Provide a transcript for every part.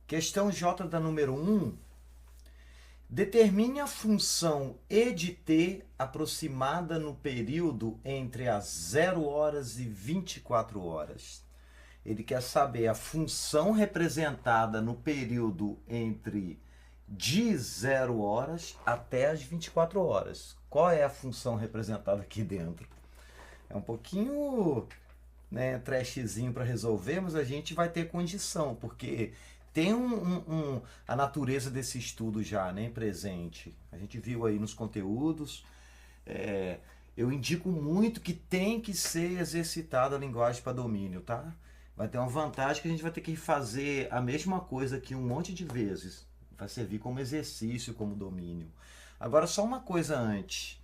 Questão J da número 1. Determine a função E de t aproximada no período entre as 0 horas e 24 horas. Ele quer saber a função representada no período entre de 0 horas até as 24 horas. Qual é a função representada aqui dentro? É um pouquinho, né, trashzinho para resolver, mas a gente vai ter condição, porque tem a natureza desse estudo já, né, presente. A gente viu aí nos conteúdos. Eu indico muito que tem que ser exercitada a linguagem para domínio, tá? Vai ter uma vantagem que a gente vai ter que fazer a mesma coisa aqui um monte de vezes. Vai servir como exercício, como domínio. Agora, só uma coisa antes.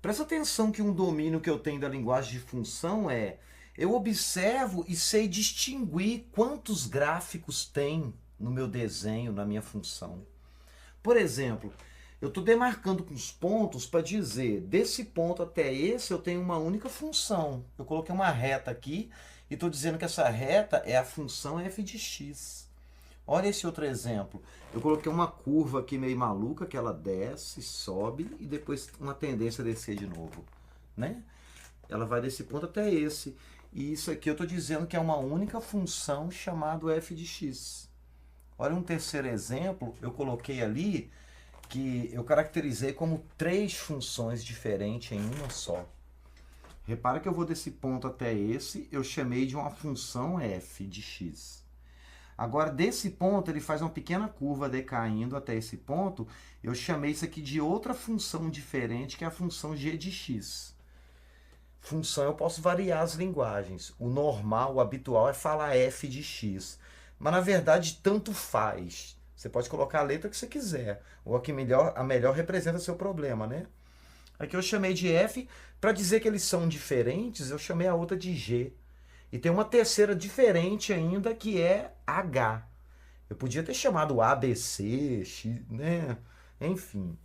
Presta atenção que um domínio que eu tenho da linguagem de função é: eu observo e sei distinguir quantos gráficos tem no meu desenho, na minha função. Por exemplo, eu estou demarcando com os pontos para dizer, desse ponto até esse eu tenho uma única função. Eu coloquei uma reta aqui e estou dizendo que essa reta é a função f de x. Olha esse outro exemplo. Eu coloquei uma curva aqui meio maluca, que ela desce, sobe e depois uma tendência a descer de novo, né? Ela vai desse ponto até esse. E isso aqui eu estou dizendo que é uma única função chamada f de x. Olha um terceiro exemplo, eu coloquei ali que eu caracterizei como 3 funções diferentes em uma só. Repara que eu vou desse ponto até esse, eu chamei de uma função f de x. Agora, desse ponto, ele faz uma pequena curva decaindo até esse ponto, eu chamei isso aqui de outra função diferente, que é a função g de x. Função, eu posso variar as linguagens. O normal, o habitual é falar f de x. Mas, na verdade, tanto faz. Você pode colocar a letra que você quiser. Ou a que melhor representa seu problema, né? Aqui eu chamei de f. Para dizer que eles são diferentes, eu chamei a outra de g. E tem uma terceira diferente ainda, que é h. Eu podia ter chamado ABC, x, né? Enfim.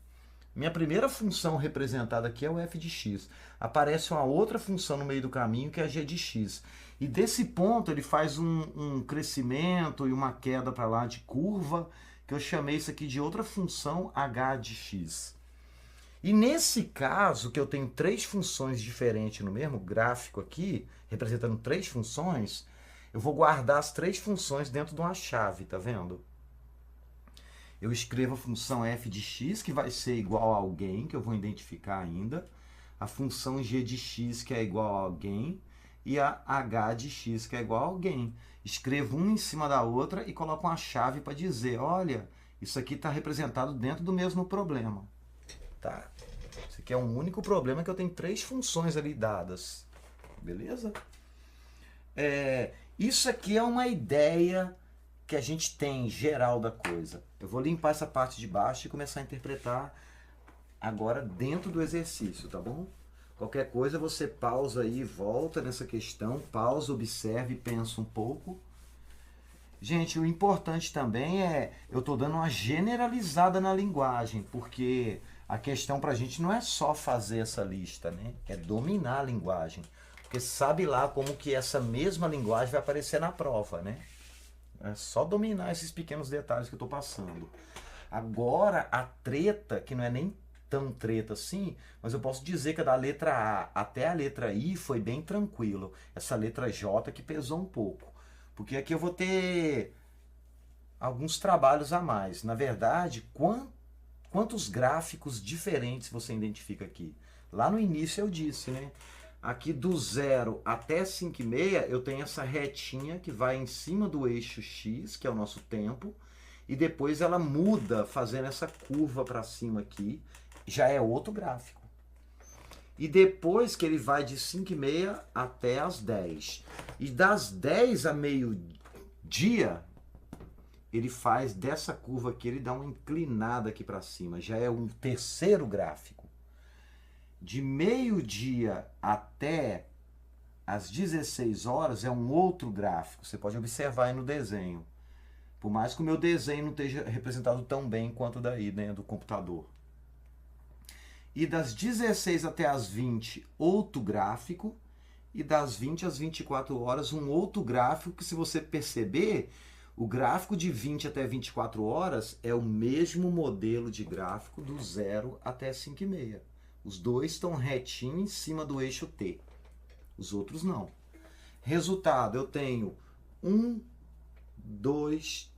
Minha primeira função representada aqui é o f de x. Aparece uma outra função no meio do caminho, que é a g de x. E desse ponto ele faz um crescimento e uma queda para lá de curva, que eu chamei isso aqui de outra função h de x. E nesse caso, que eu tenho 3 funções diferentes no mesmo gráfico aqui, representando 3 funções, eu vou guardar as 3 funções dentro de uma chave, tá vendo? Eu escrevo a função f de x, que vai ser igual a alguém, que eu vou identificar ainda, a função g de x, que é igual a alguém, e a h de x, que é igual a alguém. Escrevo uma em cima da outra e coloco uma chave para dizer, olha, isso aqui está representado dentro do mesmo problema. Tá? Isso aqui é um único problema, que eu tenho 3 funções ali dadas. Beleza? Isso aqui é uma ideia que a gente tem geral da coisa. Eu vou limpar essa parte de baixo e começar a interpretar agora dentro do exercício, tá bom? Qualquer coisa você pausa aí, volta nessa questão, pausa, observe, pensa um pouco. Gente, o importante também é, eu estou dando uma generalizada na linguagem, porque a questão para a gente não é só fazer essa lista, né? É dominar a linguagem. Porque sabe lá como que essa mesma linguagem vai aparecer na prova, né? É só dominar esses pequenos detalhes que eu estou passando. Agora, a treta, que não é nem tão treta assim, mas eu posso dizer que da letra A até a letra I foi bem tranquilo. Essa letra J que pesou um pouco. Porque aqui eu vou ter alguns trabalhos a mais. Na verdade, quantos gráficos diferentes você identifica aqui? Lá no início eu disse, né? Aqui do 0 até 5,6 eu tenho essa retinha que vai em cima do eixo X, que é o nosso tempo, e depois ela muda fazendo essa curva para cima aqui, já é outro gráfico. E depois que ele vai de 5,6 até as 10. E das 10 a meio-dia, ele faz dessa curva aqui, ele dá uma inclinada aqui para cima, já é um terceiro gráfico. De meio-dia até as 16 horas é um outro gráfico. Você pode observar aí no desenho. Por mais que o meu desenho não esteja representado tão bem quanto daí, né, do computador. E das 16 até as 20, outro gráfico. E das 20 às 24 horas, um outro gráfico que, se você perceber, O gráfico de 20 até 24 horas é o mesmo modelo de gráfico do 0 até 5,5. Os dois estão retinho em cima do eixo T. Os outros não. Resultado, eu tenho 1, 2,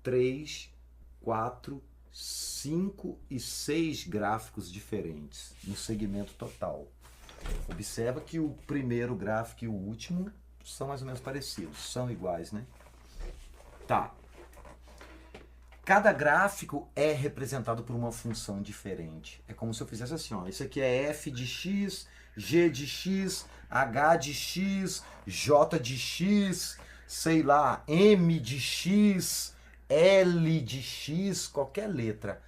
3, 4, 5 e 6 gráficos diferentes no segmento total. Observa que o primeiro gráfico e o último são mais ou menos parecidos, são iguais, né? Tá. Cada gráfico é representado por uma função diferente. É como se eu fizesse assim, ó. Isso aqui é f de x, g de x, h de x, j de x, sei lá, m de x, l de x, qualquer letra.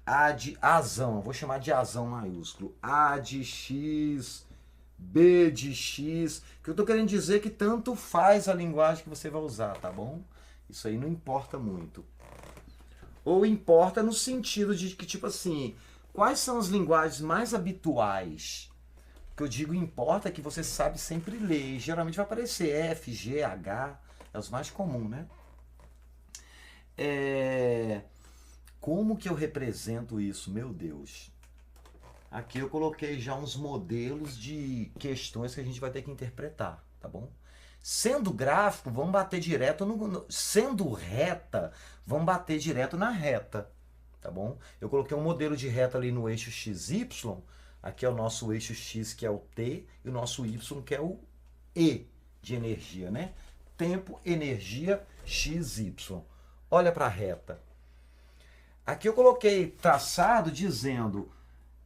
A de azão, vou chamar de azão maiúsculo. A de x, b de x. O que eu tô querendo dizer é que tanto faz a linguagem que você vai usar, tá bom? Isso aí não importa muito. Ou importa no sentido de que, tipo assim, quais são as linguagens mais habituais? O que eu digo importa é que você sabe sempre ler. E geralmente vai aparecer F, G, H, é os mais comuns, né? Como que eu represento isso? Meu Deus. Aqui eu coloquei já uns modelos de questões que a gente vai ter que interpretar, tá bom? Sendo gráfico, vamos bater direto sendo reta, vamos bater direto na reta, tá bom? Eu coloquei um modelo de reta ali no eixo XY, aqui é o nosso eixo X, que é o T, e o nosso Y, que é o E de energia, né? Tempo, energia, XY. Olha para a reta. Aqui eu coloquei traçado dizendo,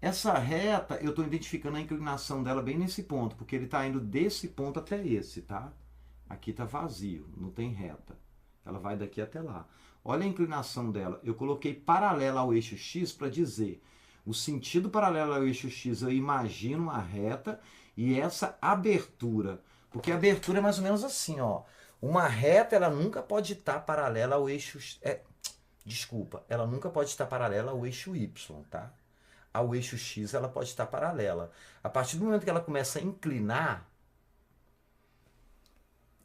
essa reta, eu estou identificando a inclinação dela bem nesse ponto, porque ele está indo desse ponto até esse, tá? Aqui está vazio, não tem reta. Ela vai daqui até lá. Olha a inclinação dela. Eu coloquei paralela ao eixo X para dizer o sentido paralelo ao eixo X. Eu imagino uma reta e essa abertura. Porque a abertura é mais ou menos assim, ó. Uma reta, ela nunca pode estar paralela ao eixo... Desculpa, ela nunca pode estar paralela ao eixo Y, tá? Ao eixo X ela pode estar paralela. A partir do momento que ela começa a inclinar,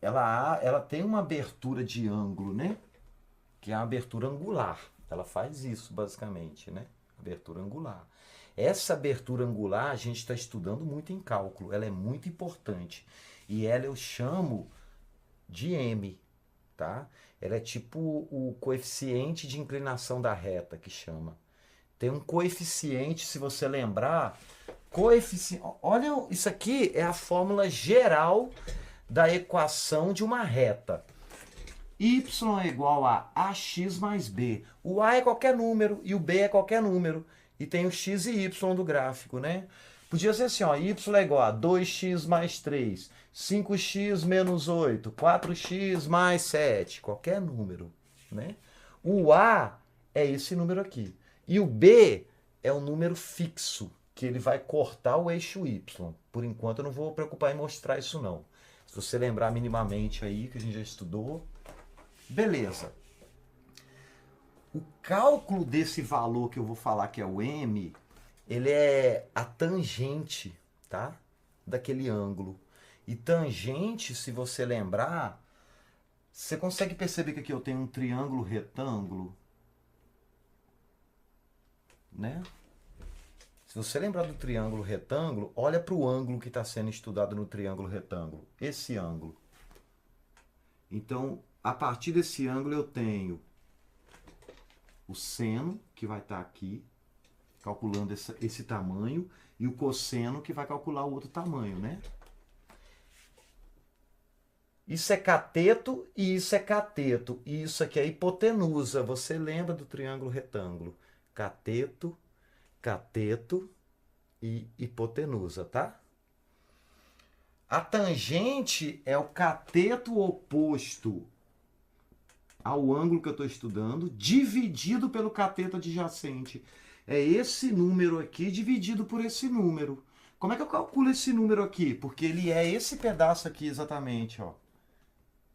ela tem uma abertura de ângulo, né? Que é a abertura angular. Ela faz isso, basicamente, né? Abertura angular. Essa abertura angular a gente está estudando muito em cálculo. Ela é muito importante. E ela eu chamo de M, tá? Ela é tipo o coeficiente de inclinação da reta, que chama. Tem um coeficiente, se você lembrar, coeficiente. Olha, isso aqui é a fórmula geral da equação de uma reta. Y é igual a ax mais b. O a é qualquer número e o b é qualquer número. E tem o x e y do gráfico, né? Podia ser assim, ó, y é igual a 2x mais 3, 5x menos 8, 4x mais 7, qualquer número, né? O a é esse número aqui. E o b é um número fixo, que ele vai cortar o eixo y. Por enquanto eu não vou preocupar em mostrar isso não. Se você lembrar minimamente aí, que a gente já estudou, beleza. O cálculo desse valor que eu vou falar que é o m, ele é a tangente, tá? Daquele ângulo. E tangente, se você lembrar, você consegue perceber que aqui eu tenho um triângulo retângulo, né? Se você lembrar do triângulo retângulo, olha para o ângulo que está sendo estudado no triângulo retângulo. Esse ângulo. Então, a partir desse ângulo eu tenho o seno, que vai estar aqui, calculando esse tamanho, e o cosseno, que vai calcular o outro tamanho, né? Isso é cateto e isso é cateto. E isso aqui é hipotenusa. Você lembra do triângulo retângulo? Cateto, cateto e hipotenusa, tá? A tangente é o cateto oposto ao ângulo que eu estou estudando, dividido pelo cateto adjacente. É esse número aqui dividido por esse número. Como é que eu calculo esse número aqui? Porque ele é esse pedaço aqui exatamente, ó.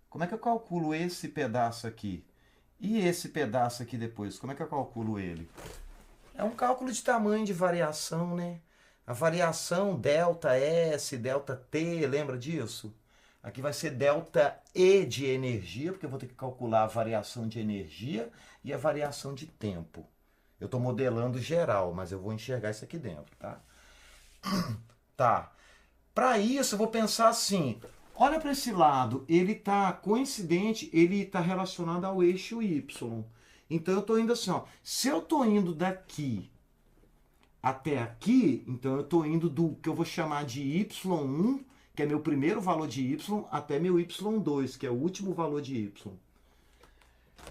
Como é que eu calculo esse pedaço aqui? E esse pedaço aqui depois, como é que eu calculo ele? É um cálculo de tamanho de variação, né? A variação delta S, delta T, lembra disso? Aqui vai ser delta E de energia, porque eu vou ter que calcular a variação de energia e a variação de tempo. Eu estou modelando geral, mas eu vou enxergar isso aqui dentro, tá? Tá. Para isso, eu vou pensar assim, olha para esse lado, ele está coincidente, ele está relacionado ao eixo Y. Então, eu estou indo assim, ó, se eu estou indo daqui até aqui, então eu estou indo do que eu vou chamar de Y1, que é meu primeiro valor de Y, até meu Y2, que é o último valor de Y.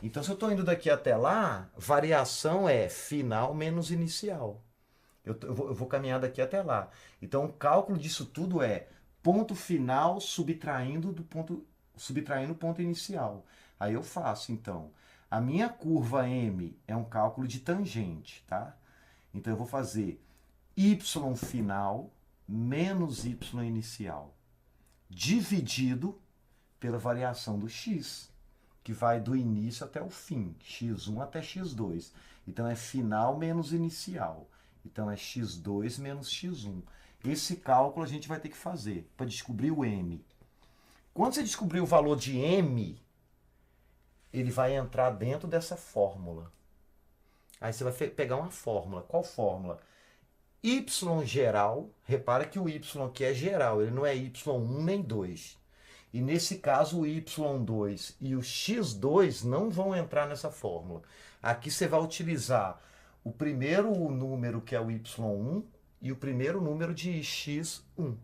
Então, se eu estou indo daqui até lá, variação é final menos inicial. Eu vou caminhar daqui até lá. Então, o cálculo disso tudo é ponto final subtraindo o ponto inicial. Aí eu faço, então, a minha curva M é um cálculo de tangente, tá? Então, eu vou fazer y final menos y inicial, dividido pela variação do x, que vai do início até o fim, x1 até x2. Então, é final menos inicial. Então, é x2 menos x1. Esse cálculo a gente vai ter que fazer para descobrir o m. Quando você descobrir o valor de m, ele vai entrar dentro dessa fórmula. Aí você vai pegar uma fórmula. Qual fórmula? Y geral. Repara que o y aqui é geral, ele não é y1 nem 2. E nesse caso o y2 e o x2 não vão entrar nessa fórmula. Aqui você vai utilizar o primeiro número, que é o y1, e o primeiro número de x1.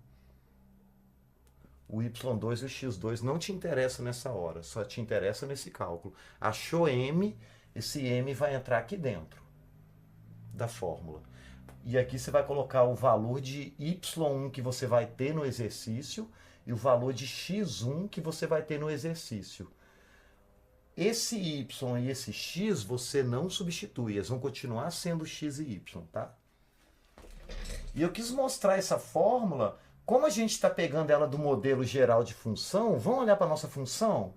O y2 e o x2 não te interessa nessa hora, só te interessa nesse cálculo. Achou m, esse m vai entrar aqui dentro da fórmula. E aqui você vai colocar o valor de y1 que você vai ter no exercício e o valor de x1 que você vai ter no exercício. Esse y e esse x você não substitui, eles vão continuar sendo x e y, tá? E eu quis mostrar essa fórmula, como a gente está pegando ela do modelo geral de função, vamos olhar para a nossa função?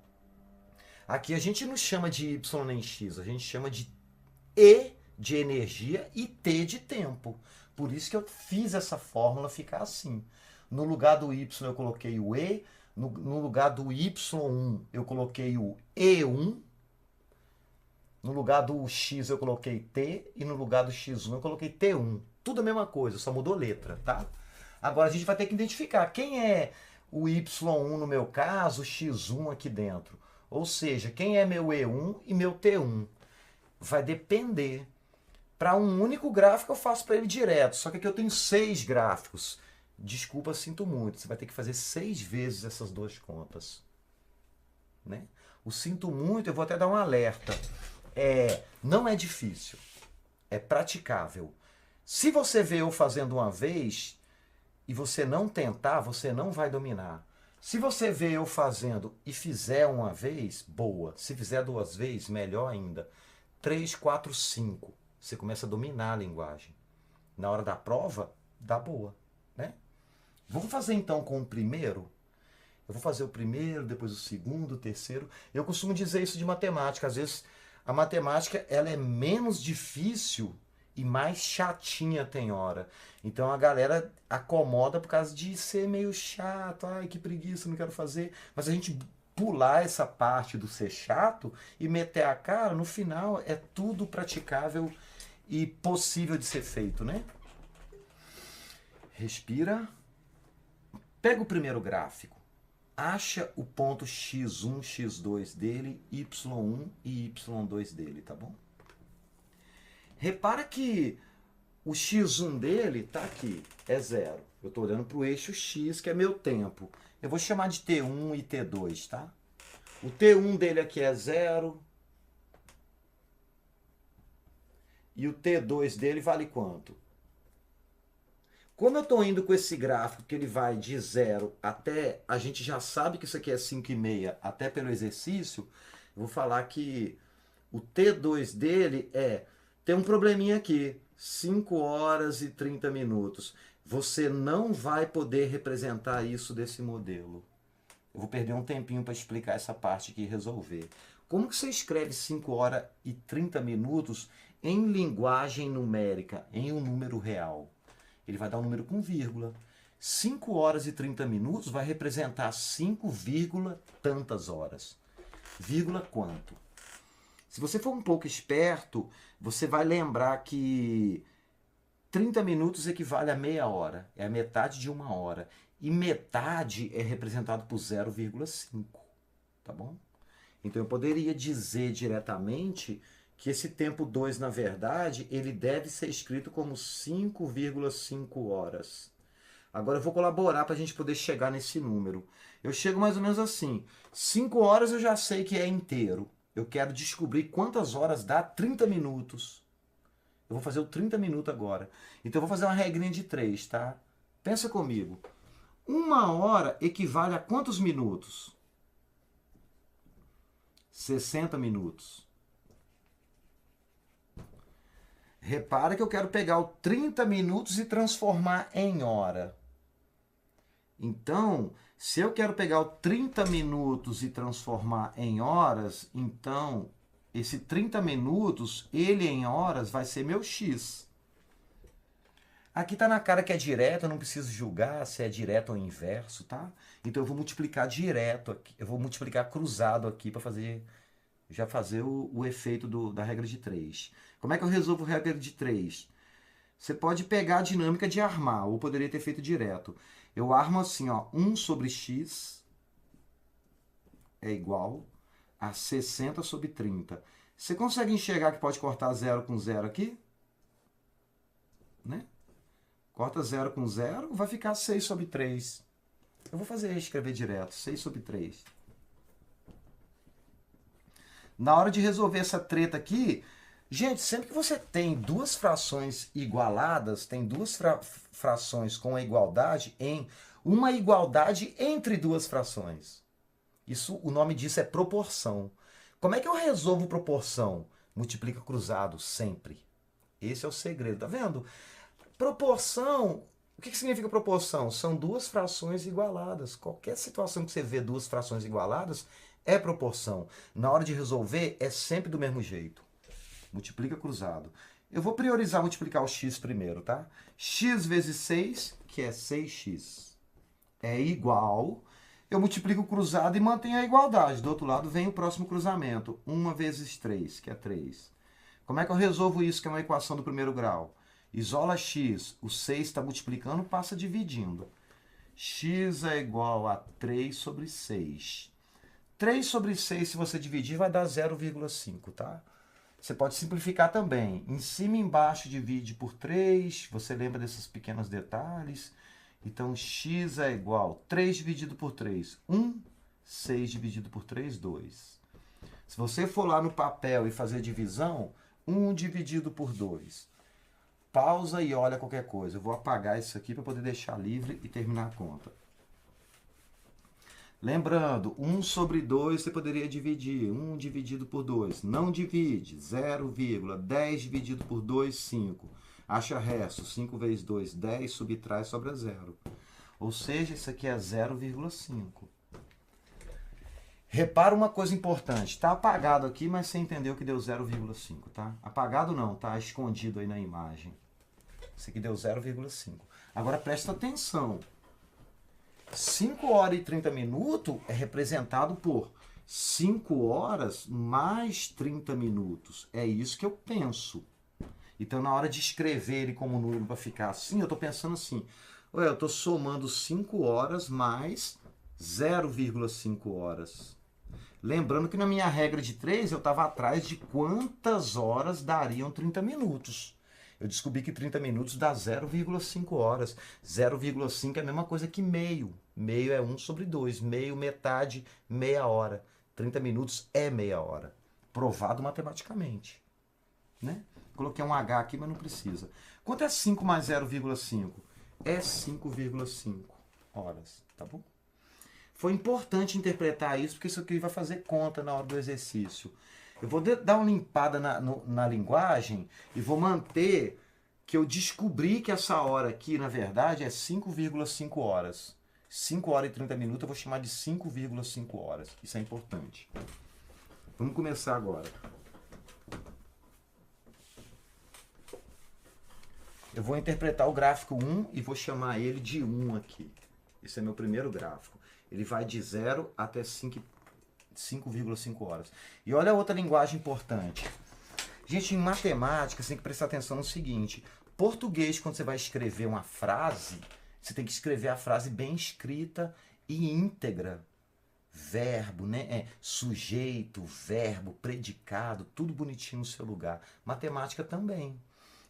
Aqui a gente não chama de y nem x, a gente chama de E de energia e T de tempo. Por isso que eu fiz essa fórmula ficar assim. No lugar do y eu coloquei o E, no lugar do y1 eu coloquei o E1, no lugar do x eu coloquei T e no lugar do x1 eu coloquei T1. Tudo a mesma coisa, só mudou letra, tá? Agora a gente vai ter que identificar quem é o y1 no meu caso, o x1 aqui dentro. Ou seja, quem é meu E1 e meu T1. Vai depender. Para um único gráfico eu faço para ele direto, só que aqui eu tenho 6 gráficos. Desculpa, sinto muito. Você vai ter que fazer 6 vezes essas duas contas. Né? O sinto muito, eu vou até dar um alerta. Não é difícil. É praticável. Se você vê eu fazendo uma vez e você não tentar, você não vai dominar. Se você vê eu fazendo e fizer uma vez, boa. Se fizer 2 vezes, melhor ainda. 3, 4, 5. Você começa a dominar a linguagem. Na hora da prova, dá boa. Né? Vamos fazer então com o primeiro? Eu vou fazer o primeiro, depois o segundo, o terceiro. Eu costumo dizer isso de matemática. Às vezes a matemática ela é menos difícil e mais chatinha tem hora. Então a galera acomoda por causa de ser meio chato. Ai, que preguiça, não quero fazer. Mas a gente pular essa parte do ser chato e meter a cara, no final é tudo praticável e possível de ser feito, né? Respira. Pega o primeiro gráfico, acha o ponto x1, x2 dele, y1 e y2 dele, tá bom? Repara que o x1 dele tá aqui, é 0. Eu estou olhando para o eixo x, que é meu tempo. Eu vou chamar de T1 e T2, tá? O T1 dele aqui é 0. E o T2 dele vale quanto? Como eu estou indo com esse gráfico que ele vai de 0 até, a gente já sabe que isso aqui é 5,5 até pelo exercício, eu vou falar que o T2 dele tem um probleminha aqui, 5 horas e 30 minutos. Você não vai poder representar isso desse modelo. Eu vou perder um tempinho para explicar essa parte aqui e resolver. Como que você escreve 5 horas e 30 minutos em linguagem numérica, em um número real? Ele vai dar um número com vírgula. 5 horas e 30 minutos vai representar 5, tantas horas. Vírgula quanto? Se você for um pouco esperto, você vai lembrar que 30 minutos equivale a meia hora. É a metade de uma hora. E metade é representado por 0,5. Tá bom? Então eu poderia dizer diretamente que esse tempo 2, na verdade, ele deve ser escrito como 5,5 horas. Agora eu vou colaborar para a gente poder chegar nesse número. Eu chego mais ou menos assim. 5 horas eu já sei que é inteiro. Eu quero descobrir quantas horas dá 30 minutos. Eu vou fazer o 30 minutos agora. Então eu vou fazer uma regrinha de 3, tá? Pensa comigo. 1 hora equivale a quantos minutos? 60 minutos. Repara que eu quero pegar o 30 minutos e transformar em hora. Então, se eu quero pegar o 30 minutos e transformar em horas, então esse 30 minutos, ele em horas, vai ser meu x. Aqui tá na cara que é direto, eu não preciso julgar se é direto ou inverso, tá? Então eu vou multiplicar direto aqui, eu vou multiplicar cruzado aqui para já fazer o efeito da regra de 3. Como é que eu resolvo a regra de 3? Você pode pegar a dinâmica de armar, ou poderia ter feito direto. Eu armo assim, ó, 1 sobre x é igual a 60 sobre 30. Você consegue enxergar que pode cortar 0 com 0 aqui? Né? Corta 0 com 0, vai ficar 6 sobre 3. Eu vou escrever direto, 6 sobre 3. Na hora de resolver essa treta aqui, gente, sempre que você tem duas frações igualadas, tem duas frações com a igualdade em uma igualdade entre duas frações. Isso, o nome disso é proporção. Como é que eu resolvo proporção? Multiplica cruzado, sempre. Esse é o segredo, tá vendo? Proporção, o que significa proporção? São duas frações igualadas. Qualquer situação que você vê duas frações igualadas é proporção. Na hora de resolver, é sempre do mesmo jeito. Multiplica cruzado. Eu vou priorizar multiplicar o x primeiro, tá? X vezes 6, que é 6x, é igual. Eu multiplico cruzado e mantenho a igualdade. Do outro lado vem o próximo cruzamento. 1 vezes 3, que é 3. Como é que eu resolvo isso, que é uma equação do primeiro grau? Isola x, o 6 está multiplicando, passa dividindo. X é igual a 3 sobre 6. 3 sobre 6, se você dividir, vai dar 0,5, tá? Você pode simplificar também. Em cima e embaixo divide por 3. Você lembra desses pequenos detalhes? Então, x é igual a 3 dividido por 3, 1. 6 dividido por 3, 2. Se você for lá no papel e fazer divisão, 1 dividido por 2. Pausa e olha qualquer coisa. Eu vou apagar isso aqui para poder deixar livre e terminar a conta. Lembrando, 1 sobre 2 você poderia dividir. 1 dividido por 2. Não divide. 0,10 dividido por 2, 5. Acha resto. 5 vezes 2, 10. Subtrai, sobra 0. Ou seja, isso aqui é 0,5. Repara uma coisa importante. Está apagado aqui, mas você entendeu que deu 0,5, tá? Apagado não, tá escondido aí na imagem. Isso aqui deu 0,5. Agora presta atenção. 5 horas e 30 minutos é representado por 5 horas mais 30 minutos. É isso que eu penso. Então, na hora de escrever ele como número para ficar assim, eu estou pensando assim. Ué, eu estou somando 5 horas mais 0,5 horas. Lembrando que na minha regra de 3, eu estava atrás de quantas horas dariam 30 minutos. Eu descobri que 30 minutos dá 0,5 horas. 0,5 é a mesma coisa que meio. Meio é 1 sobre 2. Meio, metade, meia hora. 30 minutos é meia hora. Provado matematicamente. Né? Coloquei um H aqui, mas não precisa. Quanto é 5 mais 0,5? É 5,5 horas. Tá bom? Foi importante interpretar isso, porque isso aqui vai fazer conta na hora do exercício. Eu vou dar uma limpada na linguagem e vou manter que eu descobri que essa hora aqui, na verdade, é 5,5 horas. 5 horas e 30 minutos eu vou chamar de 5,5 horas. Isso é importante. Vamos começar agora. Eu vou interpretar o gráfico 1 e vou chamar ele de 1 aqui. Esse é meu primeiro gráfico. Ele vai de 0 até 5,5 horas. E olha a outra linguagem importante. Gente, em matemática, você tem que prestar atenção no seguinte. Português, quando você vai escrever uma frase, você tem que escrever a frase bem escrita e íntegra. Verbo, né? Sujeito, verbo, predicado, tudo bonitinho no seu lugar. Matemática também.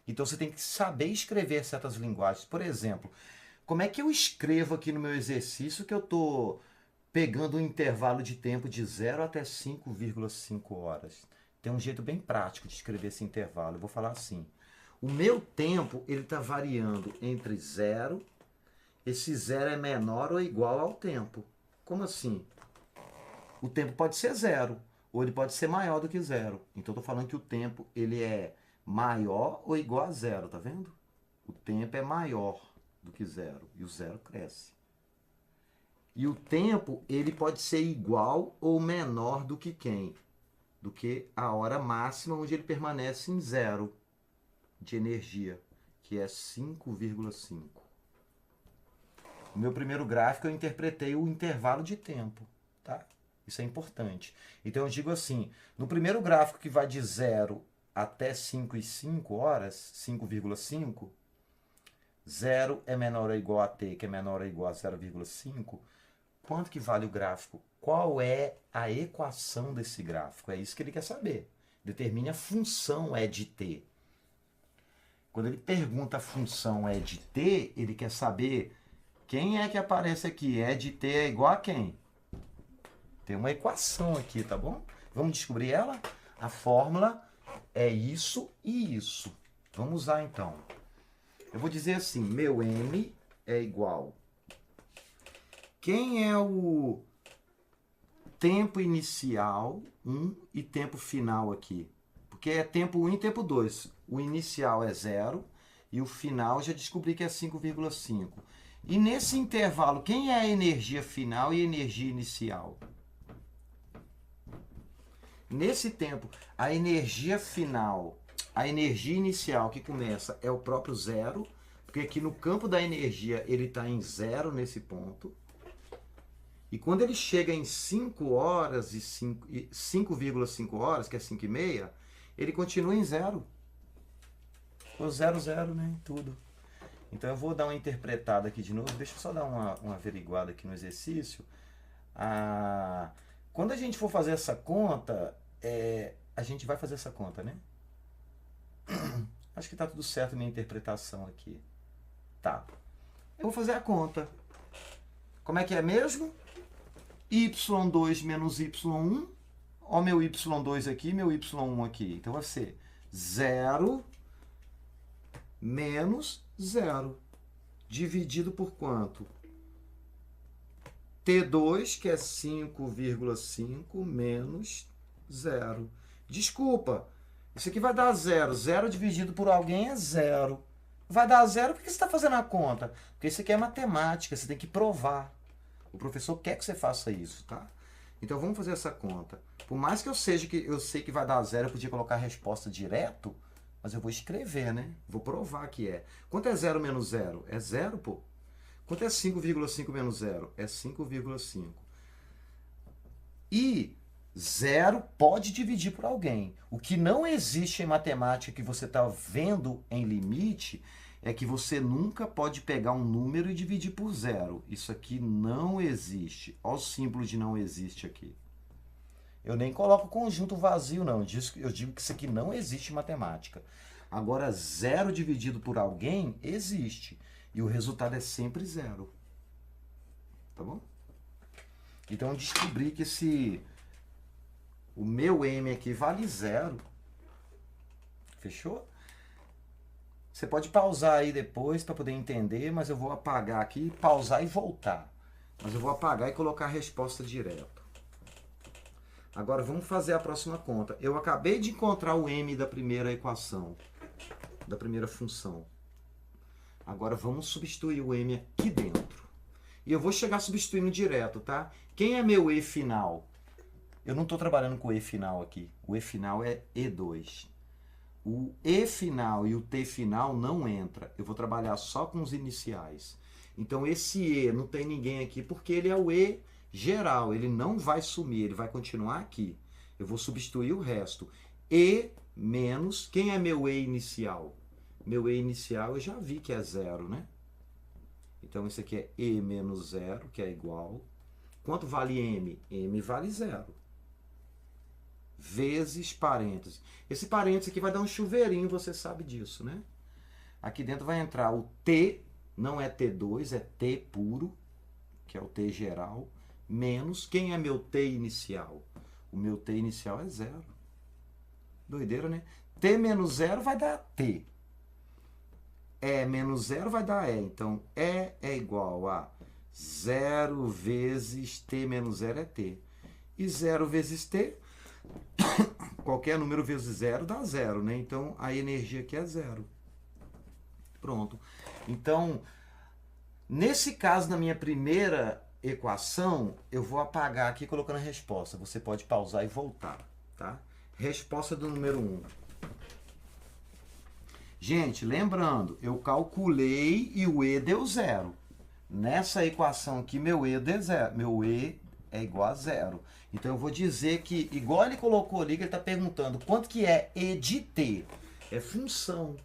Então você tem que saber escrever certas linguagens. Por exemplo, como é que eu escrevo aqui no meu exercício que eu estou pegando um intervalo de tempo de 0 até 5,5 horas? Tem um jeito bem prático de escrever esse intervalo. Eu vou falar assim. O meu tempo ele está variando entre 0. Esse 0 é menor ou igual ao tempo. Como assim? O tempo pode ser 0, ou ele pode ser maior do que 0. Então, estou falando que o tempo ele é maior ou igual a 0, tá vendo? O tempo é maior do que 0, e o 0 cresce. E o tempo ele pode ser igual ou menor do que quem? Do que a hora máxima, onde ele permanece em 0 de energia, que é 5,5. No meu primeiro gráfico, eu interpretei o intervalo de tempo, tá? Isso é importante. Então, eu digo assim, no primeiro gráfico que vai de 0 até 5,5 horas, 5,5, 0 é menor ou igual a t, que é menor ou igual a 0,5, quanto que vale o gráfico? Qual é a equação desse gráfico? É isso que ele quer saber. Determine a função E de t. Quando ele pergunta a função E de t, ele quer saber quem é que aparece aqui. E de t é igual a quem? Tem uma equação aqui, tá bom? Vamos descobrir ela? A fórmula é isso e isso. Vamos usar então. Eu vou dizer assim, meu M é igual. Quem é o tempo inicial, 1, e tempo final aqui? Porque é tempo 1 e tempo 2. O inicial é 0 e o final já descobri que é 5,5. E nesse intervalo, quem é a energia final e a energia inicial? Nesse tempo, a energia final, a energia inicial que começa é o próprio 0, porque aqui no campo da energia ele está em 0 nesse ponto. E quando ele chega em 5 horas e 5,5 horas, que é 5,5, ele continua em 0. Ficou 0, 0, né? Tudo. Então eu vou dar uma interpretada aqui de novo. Deixa eu só dar uma averiguada aqui no exercício. Quando a gente for fazer essa conta, a gente vai fazer essa conta, né? Acho que tá tudo certo a minha interpretação aqui. Tá. Eu vou fazer a conta. Como é que é mesmo? y2 menos y1. Ó meu y2 aqui, meu y1 aqui. Então vai ser 0 menos 0. Dividido por quanto? T2, que é 5,5 menos 0. Desculpa, isso aqui vai dar 0. 0 dividido por alguém é 0. Vai dar 0, por que você está fazendo a conta? Porque isso aqui é matemática, você tem que provar. O professor quer que você faça isso, tá? Então vamos fazer essa conta. Por mais que eu sei que vai dar 0, eu podia colocar a resposta direto, mas eu vou escrever, né? Vou provar que é. Quanto é 0 menos 0? É 0, pô. Quanto é 5,5 menos 0? É 5,5. E 0 pode dividir por alguém. O que não existe em matemática que você está vendo em limite é que você nunca pode pegar um número e dividir por 0. Isso aqui não existe. Olha o símbolo de não existe aqui. Eu nem coloco conjunto vazio, não. Eu digo que isso aqui não existe em matemática. Agora, 0 dividido por alguém existe. E o resultado é sempre 0. Tá bom? Então, eu descobri que o meu M aqui vale 0. Fechou? Você pode pausar aí depois para poder entender, mas eu vou apagar aqui, pausar e voltar. Mas eu vou apagar e colocar a resposta direto. Agora, vamos fazer a próxima conta. Eu acabei de encontrar o M da primeira equação, da primeira função. Agora, vamos substituir o M aqui dentro. E eu vou chegar substituindo direto, tá? Quem é meu E final? Eu não estou trabalhando com o E final aqui. O E final é E2. o E final e o T final não entra. Eu vou trabalhar só com os iniciais. Então esse E não tem ninguém aqui porque ele é o E geral. Ele não vai sumir, ele vai continuar aqui. Eu vou substituir o resto. E menos, quem é meu E inicial? Meu E inicial eu já vi que é 0, né? Então isso aqui é E menos 0, que é igual. Quanto vale M? M vale 0. Vezes parênteses. Esse parênteses aqui vai dar um chuveirinho, você sabe disso, né? Aqui dentro vai entrar o T, não é T2, é T puro, que é o T geral, menos, quem é meu T inicial? O meu T inicial é 0. Doideira, né? T menos 0 vai dar T. E menos 0 vai dar E. Então, E é igual a 0 vezes T menos 0 é T. E 0 vezes T, qualquer número vezes 0 dá 0, né? Então, a energia aqui é 0. Pronto. Então, nesse caso, na minha primeira equação, eu vou apagar aqui colocando a resposta. Você pode pausar e voltar, tá? Resposta do número 1. Gente, lembrando, eu calculei e o E deu 0. Nessa equação aqui, meu E deu 0. Meu E é igual a 0. Então, eu vou dizer que, igual ele colocou ali, que ele está perguntando quanto que é E de T. É função.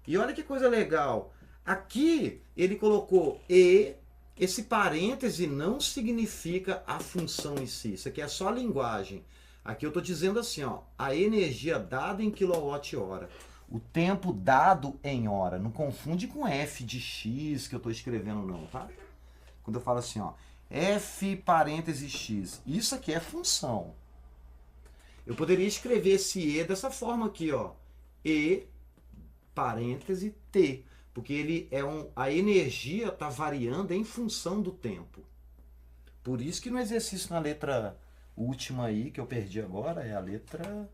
E olha que coisa legal. Aqui, ele colocou E. Esse parêntese não significa a função em si. Isso aqui é só a linguagem. Aqui eu estou dizendo assim, ó, a energia dada em quilowatt-hora. O tempo dado em hora. Não confunde com F de X que eu estou escrevendo não, tá? Quando eu falo assim, ó, F parêntese X. Isso aqui é função. Eu poderia escrever esse E dessa forma aqui, ó. E parêntese T. Porque ele é a energia está variando em função do tempo. Por isso que no exercício na letra última aí, que eu perdi agora, é a letra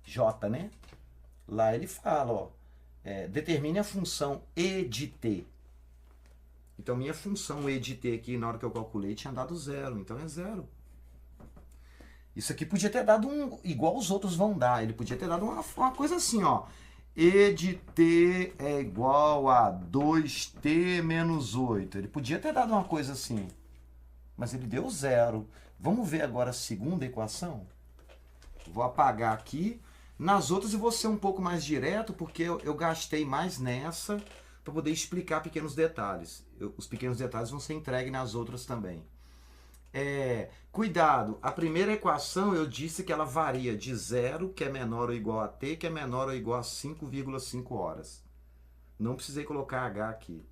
J, né? Lá ele fala, ó, determine a função E de T. Então, minha função E de T aqui, na hora que eu calculei, tinha dado 0. Então, é 0. Isso aqui podia ter dado igual os outros vão dar. Ele podia ter dado uma coisa assim, ó. E de T é igual a 2T menos 8. Ele podia ter dado uma coisa assim. Mas ele deu 0. Vamos ver agora a segunda equação? Vou apagar aqui. Nas outras eu vou ser um pouco mais direto, porque eu gastei mais nessa para poder explicar pequenos detalhes. Os pequenos detalhes vão ser entregues nas outras também. Cuidado, a primeira equação eu disse que ela varia de 0, que é menor ou igual a T, que é menor ou igual a 5,5 horas. Não precisei colocar H aqui.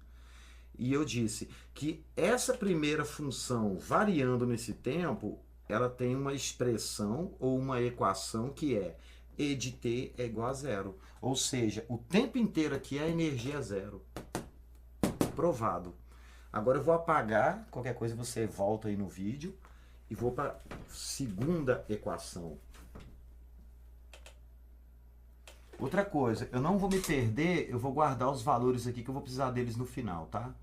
E eu disse que essa primeira função variando nesse tempo, ela tem uma expressão ou uma equação que é E de T é igual a 0. Ou seja, o tempo inteiro aqui a energia é 0. Provado. Agora eu vou apagar, qualquer coisa você volta aí no vídeo e vou para a segunda equação. Outra coisa, eu não vou me perder, eu vou guardar os valores aqui que eu vou precisar deles no final, tá?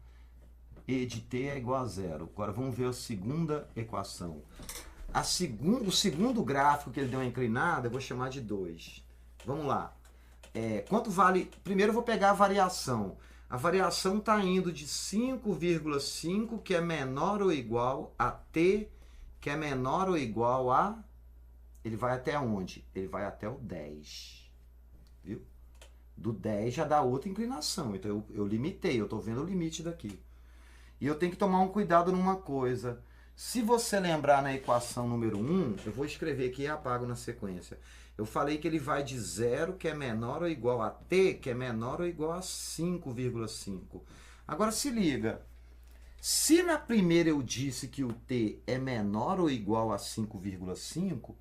E de T é igual a 0. Agora vamos ver a segunda equação. O segundo gráfico que ele deu uma inclinada, eu vou chamar de 2. Vamos lá. Quanto vale... Primeiro eu vou pegar a variação. A variação está indo de 5,5, que é menor ou igual a T, que é menor ou igual a... Ele vai até onde? Ele vai até o 10. Viu? Do 10 já dá outra inclinação. Então eu limitei, eu estou vendo o limite daqui. E eu tenho que tomar um cuidado numa coisa. Se você lembrar na equação número 1, eu vou escrever aqui e apago na sequência. Eu falei que ele vai de 0, que é menor ou igual a T, que é menor ou igual a 5,5. Agora se liga. Se na primeira eu disse que o T é menor ou igual a 5,5,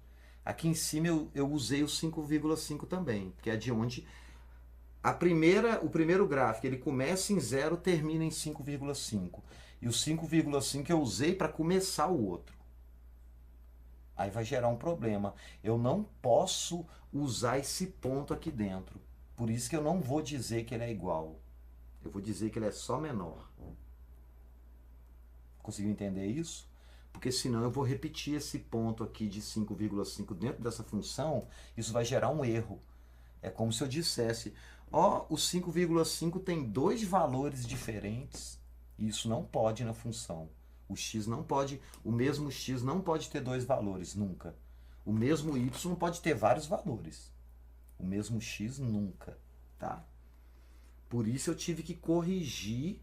aqui em cima eu usei o 5,5 também, que é de onde o primeiro gráfico ele começa em 0, termina em 5,5. E o 5,5 eu usei para começar o outro. Aí vai gerar um problema. Eu não posso usar esse ponto aqui dentro. Por isso que eu não vou dizer que ele é igual. Eu vou dizer que ele é só menor. Conseguiu entender isso? porque senão eu vou repetir esse ponto aqui de 5,5 dentro dessa função, isso vai gerar um erro. É como se eu dissesse, ó, o 5,5 tem dois valores diferentes, e isso não pode na função. O x não pode, o mesmo x não pode ter dois valores, nunca. O mesmo y pode ter vários valores. O mesmo x nunca, tá? Por isso eu tive que corrigir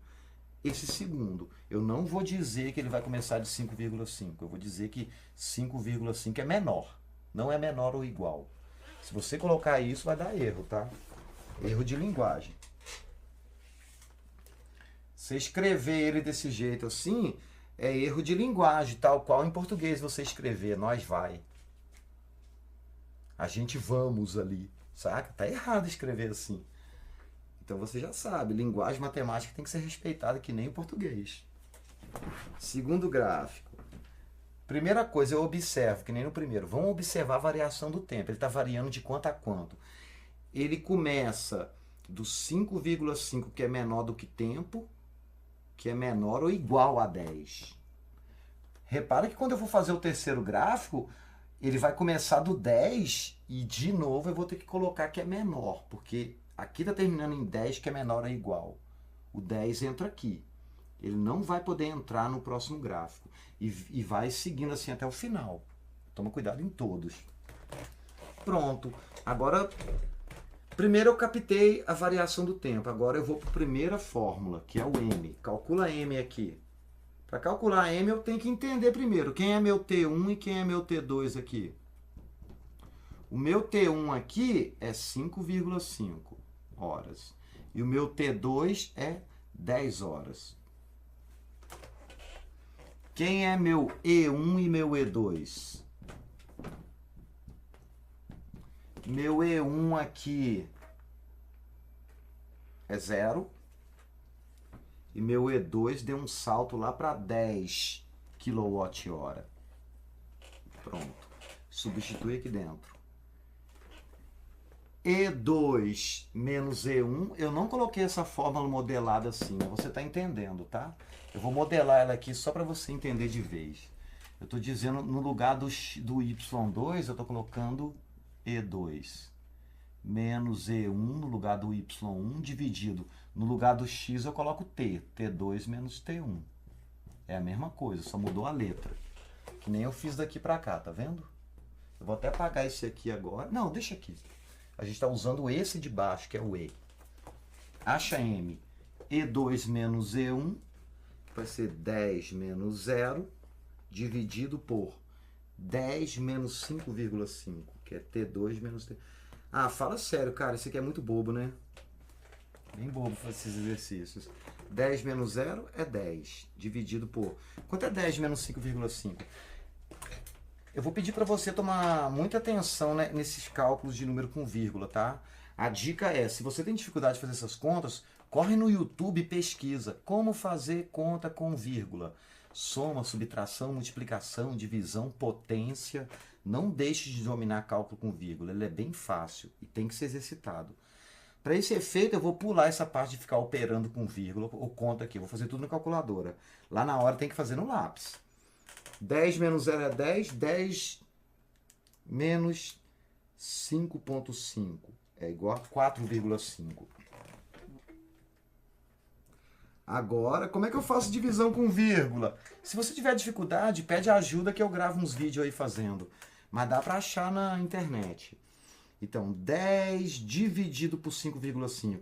esse segundo. Eu não vou dizer que ele vai começar de 5,5. Eu vou dizer que 5,5 é menor. Não é menor ou igual. Se você colocar isso, vai dar erro, tá? Erro de linguagem. Você escrever ele desse jeito assim, é erro de linguagem, tal qual em português você escrever, nós vai. A gente vamos ali, saca? Tá errado escrever assim. Então você já sabe, linguagem matemática tem que ser respeitada que nem o português. Segundo gráfico. Primeira coisa, eu observo, que nem no primeiro. Vamos observar a variação do tempo. Ele está variando de quanto a quanto. Ele começa do 5,5, que é menor do que tempo, que é menor ou igual a 10. Repara que quando eu for fazer o terceiro gráfico, ele vai começar do 10 e, de novo, eu vou ter que colocar que é menor, porque aqui está terminando em 10, que é menor ou igual. O 10 entra aqui. Ele não vai poder entrar no próximo gráfico. E vai seguindo assim até o final. Toma cuidado em todos. Pronto. Agora, primeiro eu captei a variação do tempo. Agora eu vou para a primeira fórmula, que é o m. Calcula m aqui. Para calcular m, eu tenho que entender primeiro quem é meu T1 e quem é meu T2 aqui. O meu T1 aqui é 5,5 horas. E o meu T2 é 10 horas. Quem é meu E1 e meu E2? Meu E1 aqui é 0. E meu E2 deu um salto lá para 10 kWh. Pronto. Substitui aqui dentro. E2 menos E1. Eu não coloquei essa fórmula modelada assim, mas você está entendendo, tá? Eu vou modelar ela aqui só para você entender de vez. Eu estou dizendo, no lugar do Y2, eu estou colocando E2. Menos E1 no lugar do Y1, dividido. No lugar do X eu coloco T. T2 menos T1. É a mesma coisa, só mudou a letra. Que nem eu fiz daqui para cá, tá vendo? Eu vou até apagar esse aqui agora. Não, deixa aqui. A gente está usando esse de baixo, que é o E. Acha M. E2 menos E1 vai ser 10 menos 0, dividido por 10 menos 5,5, que é T2 menos T. Ah, fala sério, cara, isso aqui é muito bobo, né? Bem bobo fazer esses exercícios. 10 menos 0 é 10, dividido por... Quanto é 10 menos 5,5? Eu vou pedir para você tomar muita atenção, né, nesses cálculos de número com vírgula, tá? A dica é, se você tem dificuldade de fazer essas contas, corre no YouTube e pesquisa como fazer conta com vírgula. Soma, subtração, multiplicação, divisão, potência. Não deixe de dominar cálculo com vírgula. Ele é bem fácil e tem que ser exercitado. Para esse efeito, eu vou pular essa parte de ficar operando com vírgula ou conta aqui. Eu vou fazer tudo na calculadora. Lá na hora tem que fazer no lápis. 10 menos 0 é 10. 10 menos 5,5 é igual a 4,5. Agora, como é que eu faço divisão com vírgula? Se você tiver dificuldade, pede ajuda que eu gravo uns vídeos aí fazendo. Mas dá para achar na internet. Então, 10 dividido por 5,5.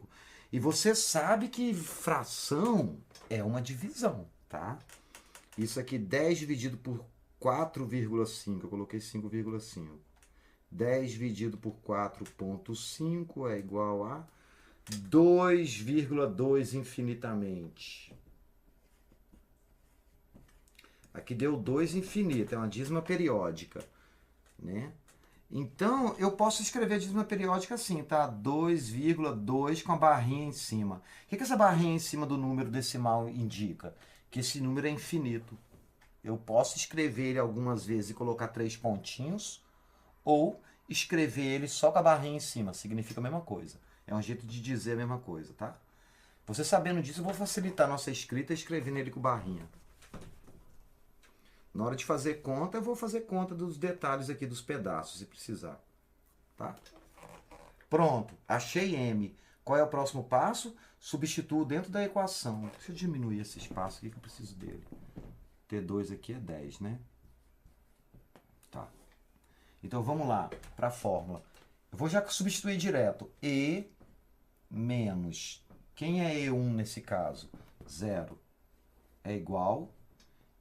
E você sabe que fração é uma divisão, tá? Isso aqui, 10 dividido por 4,5. Eu coloquei 5,5. 10 dividido por 4,5 é igual a 2,2 infinitamente. Aqui deu 2 infinito, é uma dízima periódica, né? Então, eu posso escrever a dízima periódica assim, tá? 2,2 com a barrinha em cima. O que essa barrinha em cima do número decimal indica? Que esse número é infinito. Eu posso escrever ele algumas vezes e colocar 3 pontinhos, ou escrever ele só com a barrinha em cima. Significa a mesma coisa. É um jeito de dizer a mesma coisa, tá? Você sabendo disso, eu vou facilitar a nossa escrita escrevendo ele com barrinha. Na hora de fazer conta, eu vou fazer conta dos detalhes aqui dos pedaços, se precisar. Tá? Pronto, achei M. Qual é o próximo passo? Substituo dentro da equação. Deixa eu diminuir esse espaço aqui que eu preciso dele. T2 aqui é 10, né? Tá. Então vamos lá para a fórmula. Eu vou já substituir direto. E menos. Quem é E1 nesse caso? 0. É igual.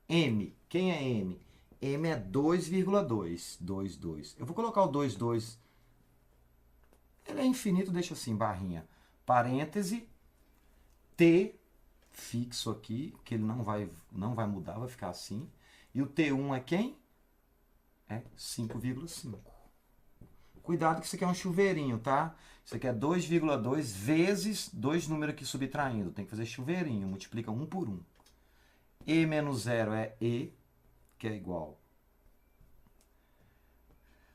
M. Quem é M? M é 2,2. 2,2. Eu vou colocar o 2,2. Ele é infinito, deixa assim, barrinha. Parêntese. T fixo aqui, que ele não vai mudar, vai ficar assim. E o T1 é quem? É 5,5. Cuidado que isso aqui é um chuveirinho, tá? Isso aqui é 2,2 vezes dois números aqui subtraindo. Tem que fazer chuveirinho, multiplica 1 por 1. E menos 0 é E, que é igual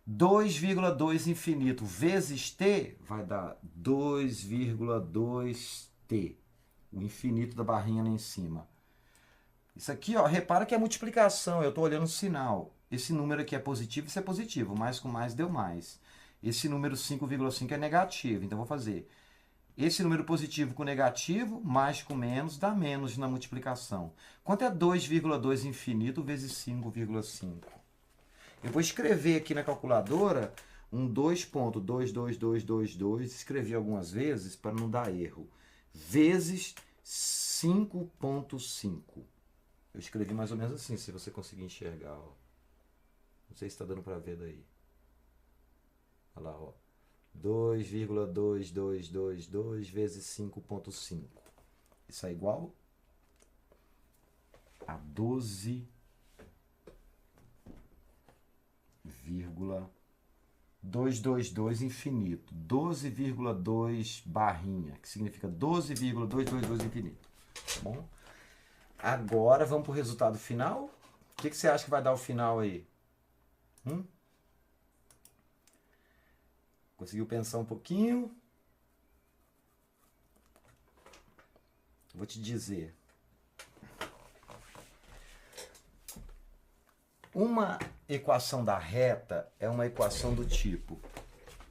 2,2 infinito vezes T vai dar 2,2T. O infinito da barrinha lá em cima. Isso aqui, ó, repara que é multiplicação. Eu estou olhando o sinal. Esse número aqui é positivo, isso é positivo. Mais com mais deu mais. Esse número 5,5 é negativo. Então, vou fazer esse número positivo com negativo, mais com menos, dá menos na multiplicação. Quanto é 2,2 infinito vezes 5,5? Eu vou escrever aqui na calculadora um 2,22222, escrevi algumas vezes para não dar erro, vezes 5,5. Eu escrevi mais ou menos assim, se você conseguir enxergar. Ó. Não sei se está dando para ver daí. Olha lá, ó. 2,2222 vezes 5,5. Isso é igual a 12,222 infinito. 12,2 barrinha, que significa 12,222 infinito. Tá bom? Agora vamos para o resultado final. O que você acha que vai dar o final aí? Conseguiu pensar um pouquinho? Vou te dizer. Uma equação da reta é uma equação do tipo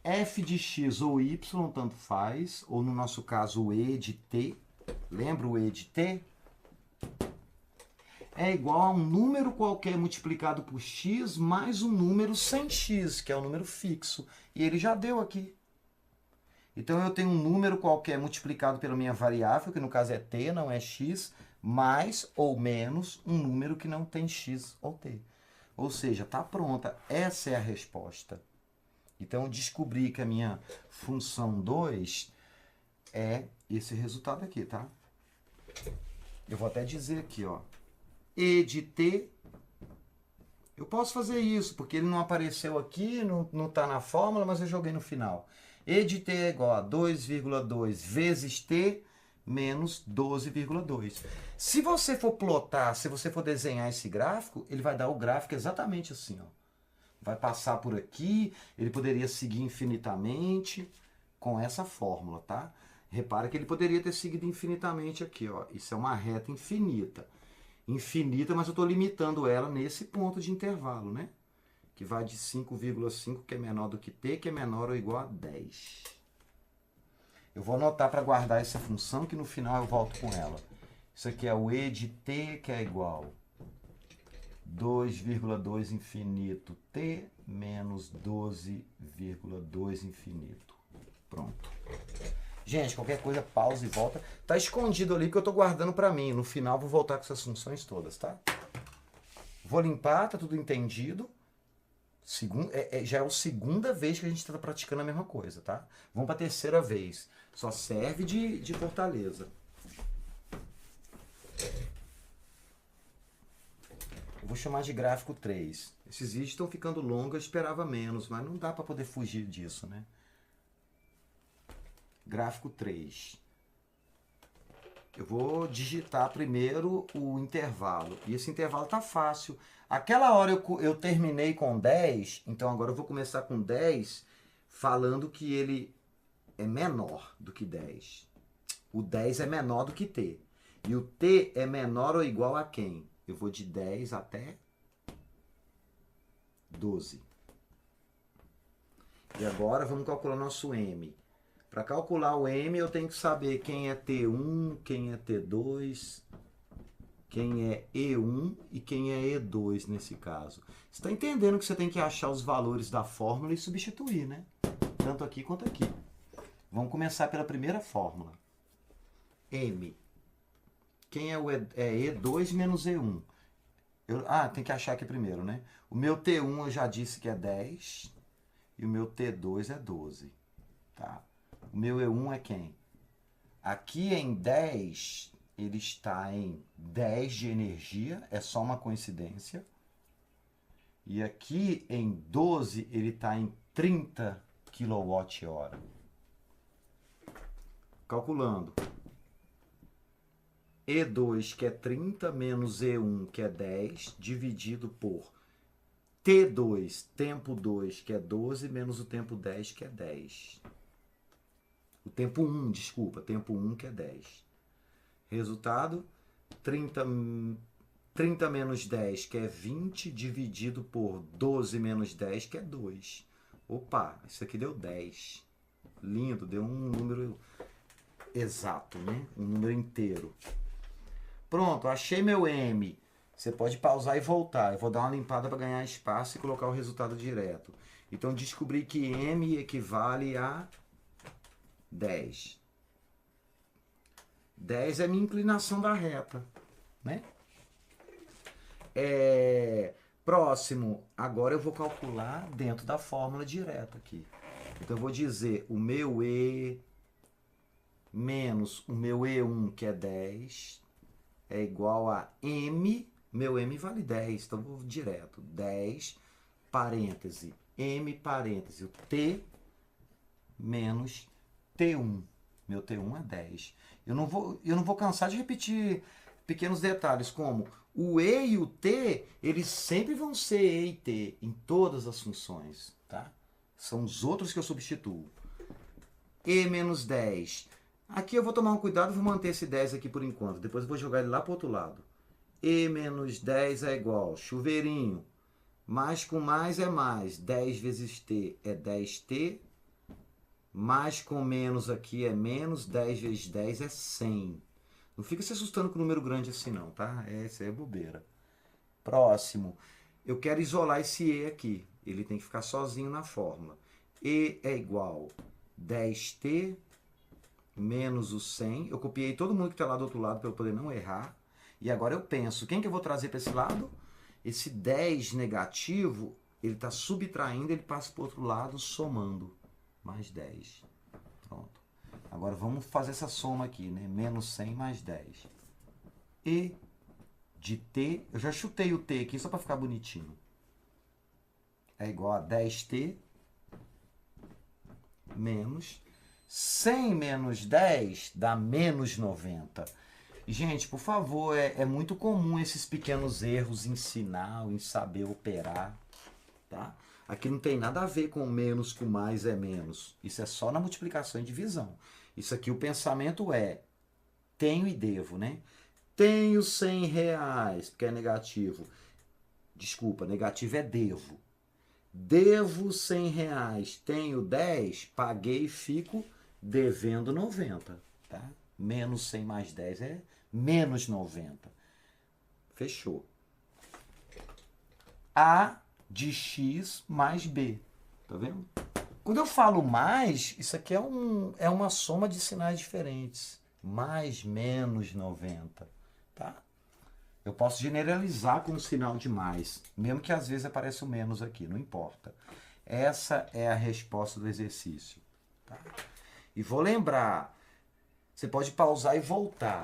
f de x ou y, tanto faz, ou no nosso caso o e de t. Lembra o e de t? É igual a um número qualquer multiplicado por x mais um número sem x, que é o número fixo. E ele já deu aqui. Então, eu tenho um número qualquer multiplicado pela minha variável, que no caso é t, não é x, mais ou menos um número que não tem x ou t. Ou seja, está pronta. Essa é a resposta. Então, eu descobri que a minha função 2 é esse resultado aqui, tá? Eu vou até dizer aqui, ó. E de t, eu posso fazer isso, porque ele não apareceu aqui, não está na fórmula, mas eu joguei no final. E de t é igual a 2,2 vezes t menos 12,2. Se você for plotar, se você for desenhar esse gráfico, ele vai dar o gráfico exatamente assim, ó. Vai passar por aqui, ele poderia seguir infinitamente com essa fórmula, tá? Repara que ele poderia ter seguido infinitamente aqui, ó. Isso é uma reta infinita. Infinita, mas eu estou limitando ela nesse ponto de intervalo, né? Que vai de 5,5, que é menor do que t, que é menor ou igual a 10. Eu vou anotar para guardar essa função, que no final eu volto com ela. Isso aqui é o e de t, que é igual 2,2 infinito t menos 12,2 infinito. Pronto. Gente, qualquer coisa, pausa e volta. Tá escondido ali que eu tô guardando para mim. No final vou voltar com essas funções todas, tá? Vou limpar, tá tudo entendido. Já é a segunda vez que a gente está praticando a mesma coisa, tá? Vamos para a terceira vez. Só serve de fortaleza. Eu vou chamar de gráfico 3. Esses vídeos estão ficando longos, eu esperava menos, mas não dá para poder fugir disso, né? Gráfico 3. Eu vou digitar primeiro o intervalo. E esse intervalo tá fácil. Aquela hora eu terminei com 10, então agora eu vou começar com 10 falando que ele é menor do que 10. O 10 é menor do que t. E o t é menor ou igual a quem? Eu vou de 10 até 12. E agora vamos calcular nosso M. Para calcular o M, eu tenho que saber quem é T1, quem é T2, quem é E1 e quem é E2 nesse caso. Você está entendendo que você tem que achar os valores da fórmula e substituir, né? Tanto aqui quanto aqui. Vamos começar pela primeira fórmula. M. Quem é o E2 menos E1? Tem que achar aqui primeiro, né? O meu T1 eu já disse que é 10 e o meu T2 é 12. Tá? O meu E1 é quem? Aqui em 10, ele está em 10 de energia, é só uma coincidência. E aqui em 12, ele está em 30 kWh. Calculando. E2, que é 30, menos E1, que é 10, dividido por T2, tempo 2, que é 12, menos o tempo 10, que é 10. O tempo 1, desculpa, tempo 1, que é 10. Resultado, 30 menos 10, que é 20, dividido por 12 menos 10, que é 2. Opa, isso aqui deu 10. Lindo, deu um número exato, né? Um número inteiro. Pronto, achei meu M. Você pode pausar e voltar. Eu vou dar uma limpada para ganhar espaço e colocar o resultado direto. Então, descobri que M equivale a 10. 10 é a minha inclinação da reta, né? Próximo, agora eu vou calcular dentro da fórmula direta aqui. Então, eu vou dizer o meu E menos o meu E1, que é 10, é igual a M. Meu M vale 10, então eu vou direto. 10, parêntese, M, parêntese, o T menos T1. Meu T1 é 10. Eu não vou cansar de repetir pequenos detalhes, como o E e o T, eles sempre vão ser E e T em todas as funções, tá? São os outros que eu substituo. E menos 10. Aqui eu vou tomar um cuidado e vou manter esse 10 aqui por enquanto. Depois eu vou jogar ele lá para o outro lado. E menos 10 é igual, chuveirinho. Mais com mais é mais. 10 vezes T é 10T. Mais com menos aqui é menos. 10 vezes 10 é 100. Não fica se assustando com um número grande assim não, tá? Essa é bobeira. Próximo. Eu quero isolar esse E aqui. Ele tem que ficar sozinho na fórmula. E é igual 10T menos o 100. Eu copiei todo mundo que está lá do outro lado para eu poder não errar. E agora eu penso, quem que eu vou trazer para esse lado? Esse 10 negativo, ele está subtraindo, ele passa para o outro lado, somando. Mais 10. Pronto. Agora vamos fazer essa soma aqui, né? Menos 100 mais 10. E de T, eu já chutei o T aqui só para ficar bonitinho. É igual a 10T menos 100 menos 10 dá menos 90. Gente, por favor, é muito comum esses pequenos erros em sinal, em saber operar, tá? Aqui não tem nada a ver com menos, com mais é menos. Isso é só na multiplicação e divisão. Isso aqui o pensamento é tenho e devo, né? Tenho 100 reais, porque é negativo. Desculpa, negativo é devo. Devo 100 reais, tenho 10, paguei e fico devendo 90, tá? Menos 100 mais 10 é menos 90. Fechou. A de X mais B. Tá vendo? Quando eu falo mais, isso aqui é uma soma de sinais diferentes. Mais, menos 90. Tá? Eu posso generalizar com o sinal de mais, mesmo que às vezes apareça o menos aqui, não importa. Essa é a resposta do exercício. Tá? E vou lembrar, você pode pausar e voltar.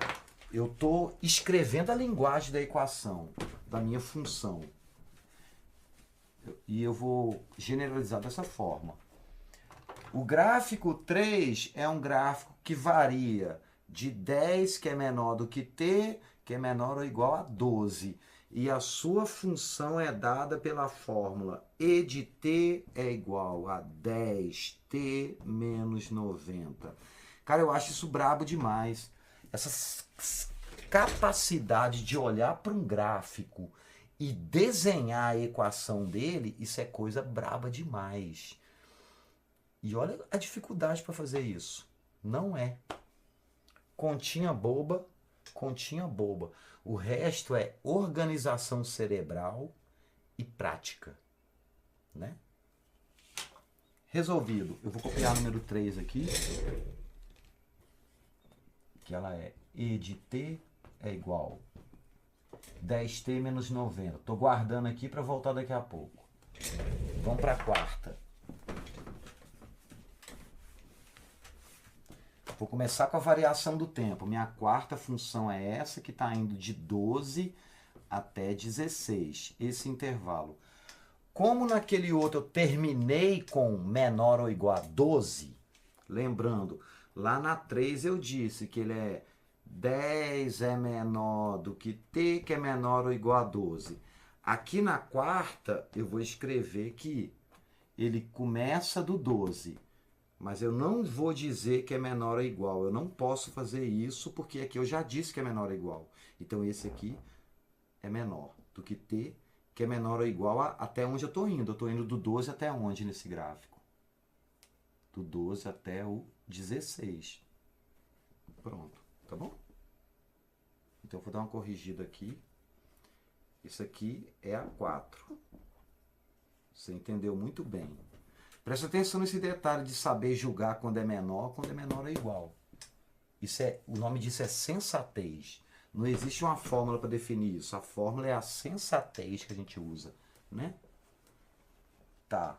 Eu estou escrevendo a linguagem da equação, da minha função. E eu vou generalizar dessa forma. O gráfico 3 é um gráfico que varia de 10, que é menor do que t, que é menor ou igual a 12. E a sua função é dada pela fórmula E de t é igual a 10t menos 90. Cara, eu acho isso brabo demais. Essa capacidade de olhar para um gráfico e desenhar a equação dele, isso é coisa braba demais. E olha a dificuldade para fazer isso. Não é. Continha boba, continha boba. O resto é organização cerebral e prática, né? Resolvido. Eu vou copiar o número 3 aqui, que ela é E de T é igual 10T menos 90. Estou guardando aqui para voltar daqui a pouco. Vamos para a quarta. Vou começar com a variação do tempo. Minha quarta função é essa, que está indo de 12 até 16. Esse intervalo. Como naquele outro eu terminei com menor ou igual a 12, lembrando, lá na 3 eu disse que ele é 10 é menor do que t, que é menor ou igual a 12. Aqui na quarta eu vou escrever que ele começa do 12, mas eu não vou dizer que é menor ou igual. Eu não posso fazer isso porque aqui eu já disse que é menor ou igual. Então esse aqui é menor do que t, que é menor ou igual a até onde eu estou indo. Eu estou indo do 12 até onde nesse gráfico? Do 12 até o 16. Pronto, tá bom? Então eu vou dar uma corrigida aqui. Isso aqui é a 4. Você entendeu muito bem. Presta atenção nesse detalhe de saber julgar quando é menor ou igual. O nome disso é sensatez. Não existe uma fórmula para definir isso. A fórmula é a sensatez que a gente usa, né? Tá.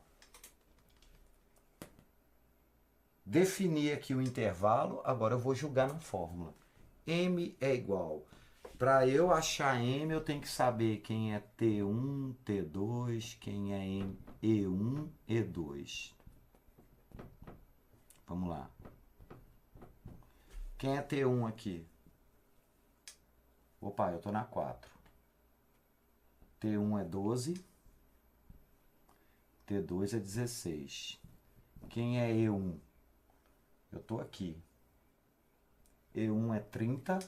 Definir aqui o intervalo, agora eu vou julgar na fórmula. M é igual. Para eu achar M, eu tenho que saber quem é T1, T2, quem é E1, E2. Vamos lá. Quem é T1 aqui? Opa, eu estou na 4. T1 é 12. T2 é 16. Quem é E1? Eu estou aqui. E1 é 30.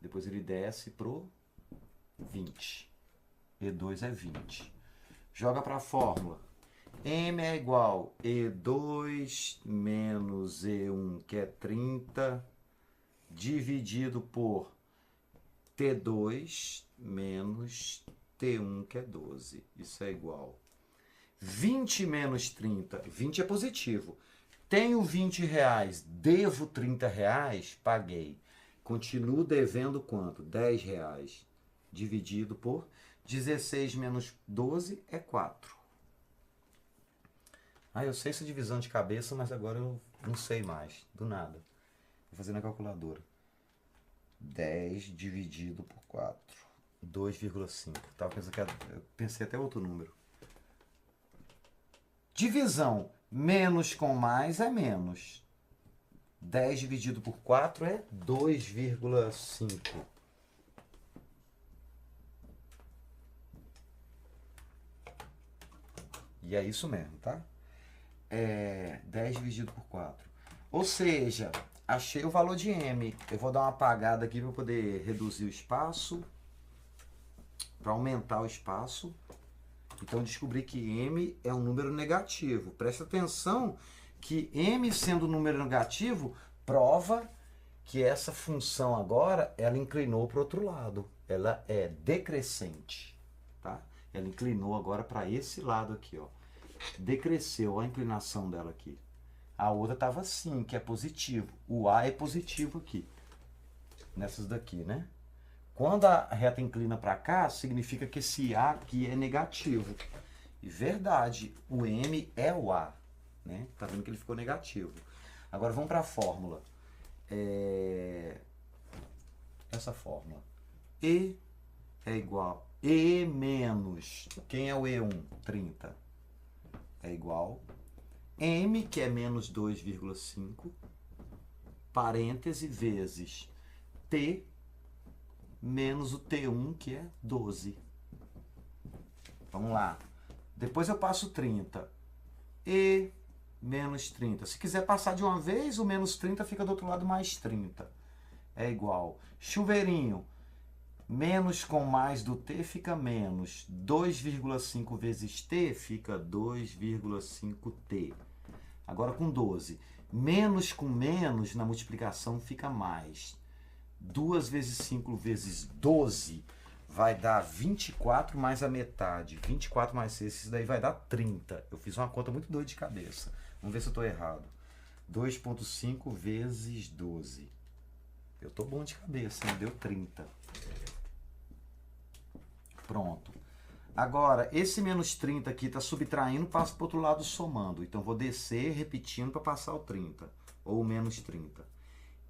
Depois ele desce pro 20. E2 é 20. Joga para a fórmula. M é igual a E2 menos E1, que é 30, dividido por T2 menos T1, que é 12. Isso é igual. 20 menos 30. 20 é positivo. Tenho 20 reais, devo 30 reais, paguei. Continuo devendo quanto? 10 reais. Dividido por 16 menos 12 é 4. Eu sei essa divisão de cabeça, mas agora eu não sei mais. Do nada. Vou fazer na calculadora. 10 dividido por 4. 2,5. Eu pensei até outro número. Divisão. Menos com mais é menos. 10 dividido por 4 é 2,5. E é isso mesmo, tá? 10 dividido por 4. Ou seja, achei o valor de M. Eu vou dar uma apagada aqui para poder reduzir o espaço. Para aumentar o espaço. Então descobri que M é um número negativo. Presta atenção que M sendo um número negativo prova que essa função agora ela inclinou para o outro lado. Ela é decrescente, tá? Ela inclinou agora para esse lado aqui, ó. Decresceu a inclinação dela aqui. A outra estava assim, que é positivo. O A é positivo aqui. Nessas daqui, né? Quando a reta inclina para cá, significa que esse A aqui é negativo. E verdade, o M é o A. Né? Tá vendo que ele ficou negativo. Agora vamos para a fórmula. Essa fórmula. E é igual. E menos. Quem é o E1? 30. É igual. M, que é menos 2,5. Parêntese vezes T menos o T1, que é 12. Vamos lá. Depois eu passo 30. E menos 30. Se quiser passar de uma vez, o menos 30 fica do outro lado mais 30. É igual. Chuveirinho. Menos com mais do t fica menos. 2,5 vezes t fica 2,5t. Agora com 12. Menos com menos na multiplicação fica mais. 2 vezes 5 vezes 12 vai dar 24 mais a metade. 24 mais 6, isso daí vai dar 30. Eu fiz uma conta muito doida de cabeça. Vamos ver se eu estou errado. 2,5 vezes 12. Eu estou bom de cabeça, hein? Deu 30. Pronto. Agora, esse menos 30 aqui está subtraindo, passa para o outro lado somando. Então, vou descer repetindo para passar o 30. Ou menos 30.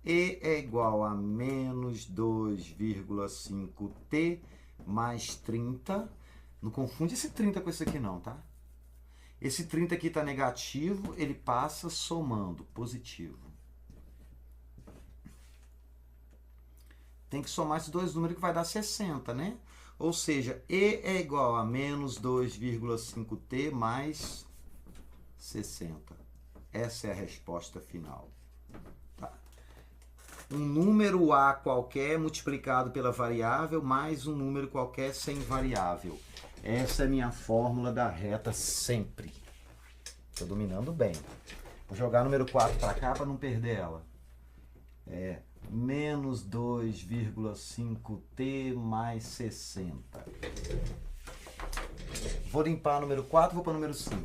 E é igual a menos 2,5t mais 30. Não confunde esse 30 com esse aqui não, tá? Esse 30 aqui está negativo, ele passa somando, positivo. Tem que somar esses dois números que vai dar 60, né? Ou seja, E é igual a menos 2,5t mais 60. Essa é a resposta final. Tá. Um número A qualquer multiplicado pela variável mais um número qualquer sem variável. Essa é a minha fórmula da reta sempre. Estou dominando bem. Vou jogar o número 4 para cá para não perder ela. Menos 2,5t mais 60. Vou limpar o número 4 e vou para o número 5.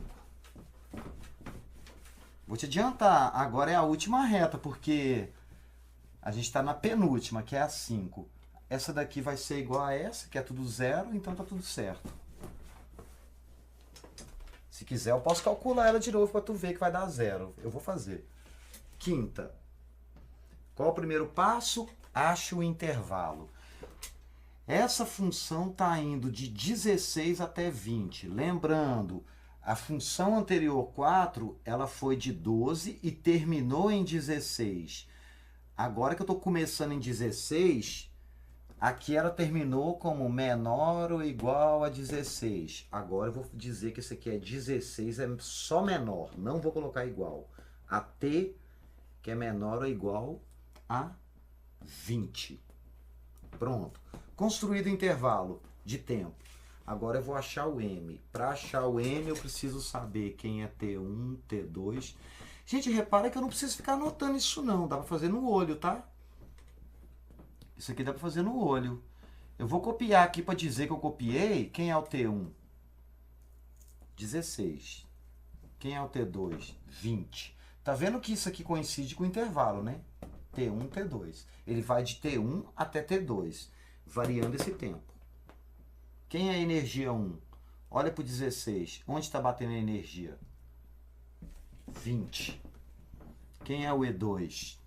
Vou te adiantar, agora é a última reta, porque a gente está na penúltima, que é a 5. Essa daqui vai ser igual a essa, que é tudo zero, então está tudo certo. Se quiser, eu posso calcular ela de novo para tu ver que vai dar zero. Eu vou fazer. Quinta. Qual o primeiro passo? Ache o intervalo. Essa função está indo de 16 até 20. Lembrando, a função anterior 4, ela foi de 12 e terminou em 16. Agora que eu estou começando em 16, aqui ela terminou como menor ou igual a 16. Agora eu vou dizer que esse aqui é 16, é só menor. Não vou colocar igual. A t, que é menor ou igual a 20. Pronto. Construído o intervalo de tempo. Agora eu vou achar o m. Para achar o m, eu preciso saber quem é t1, t2. Gente, repara que eu não preciso ficar anotando isso não. Dá para fazer no olho, tá? Isso aqui dá para fazer no olho. Eu vou copiar aqui para dizer que eu copiei. Quem é o t1? 16. Quem é o t2? 20. Tá vendo que isso aqui coincide com o intervalo, né? T1, T2. Ele vai de T1 até T2, variando esse tempo. Quem é a energia 1? Olha para o 16. Onde está batendo a energia? 20. Quem é o E2?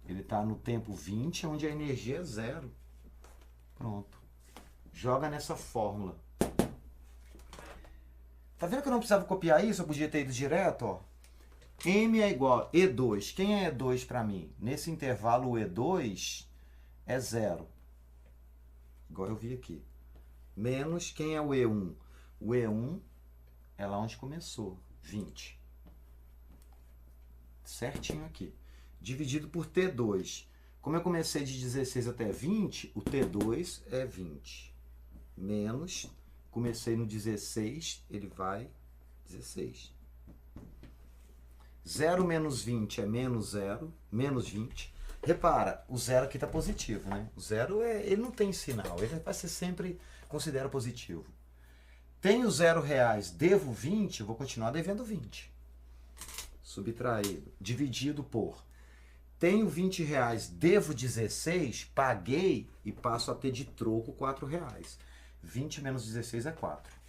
Ele está no tempo 20, onde a energia é 0. Pronto. Joga nessa fórmula. Tá vendo que eu não precisava copiar isso? Eu podia ter ido direto, ó. M é igual a E2. Quem é E2 para mim? Nesse intervalo, o E2 é 0. Igual eu vi aqui. Menos, quem é o E1? O E1 é lá onde começou, 20. Certinho aqui. Dividido por T2. Como eu comecei de 16 até 20, o T2 é 20. Menos, comecei no 16, ele vai 16. 0 menos 20 é menos 0, menos 20. Repara, o zero aqui está positivo, né? O zero, ele não tem sinal, ele vai ser sempre considera positivo. Tenho R$0, devo 20, eu vou continuar devendo 20. Subtraído, dividido por. Tenho R$20, devo 16, paguei e passo a ter de troco R$4. 20 menos 16 é 4.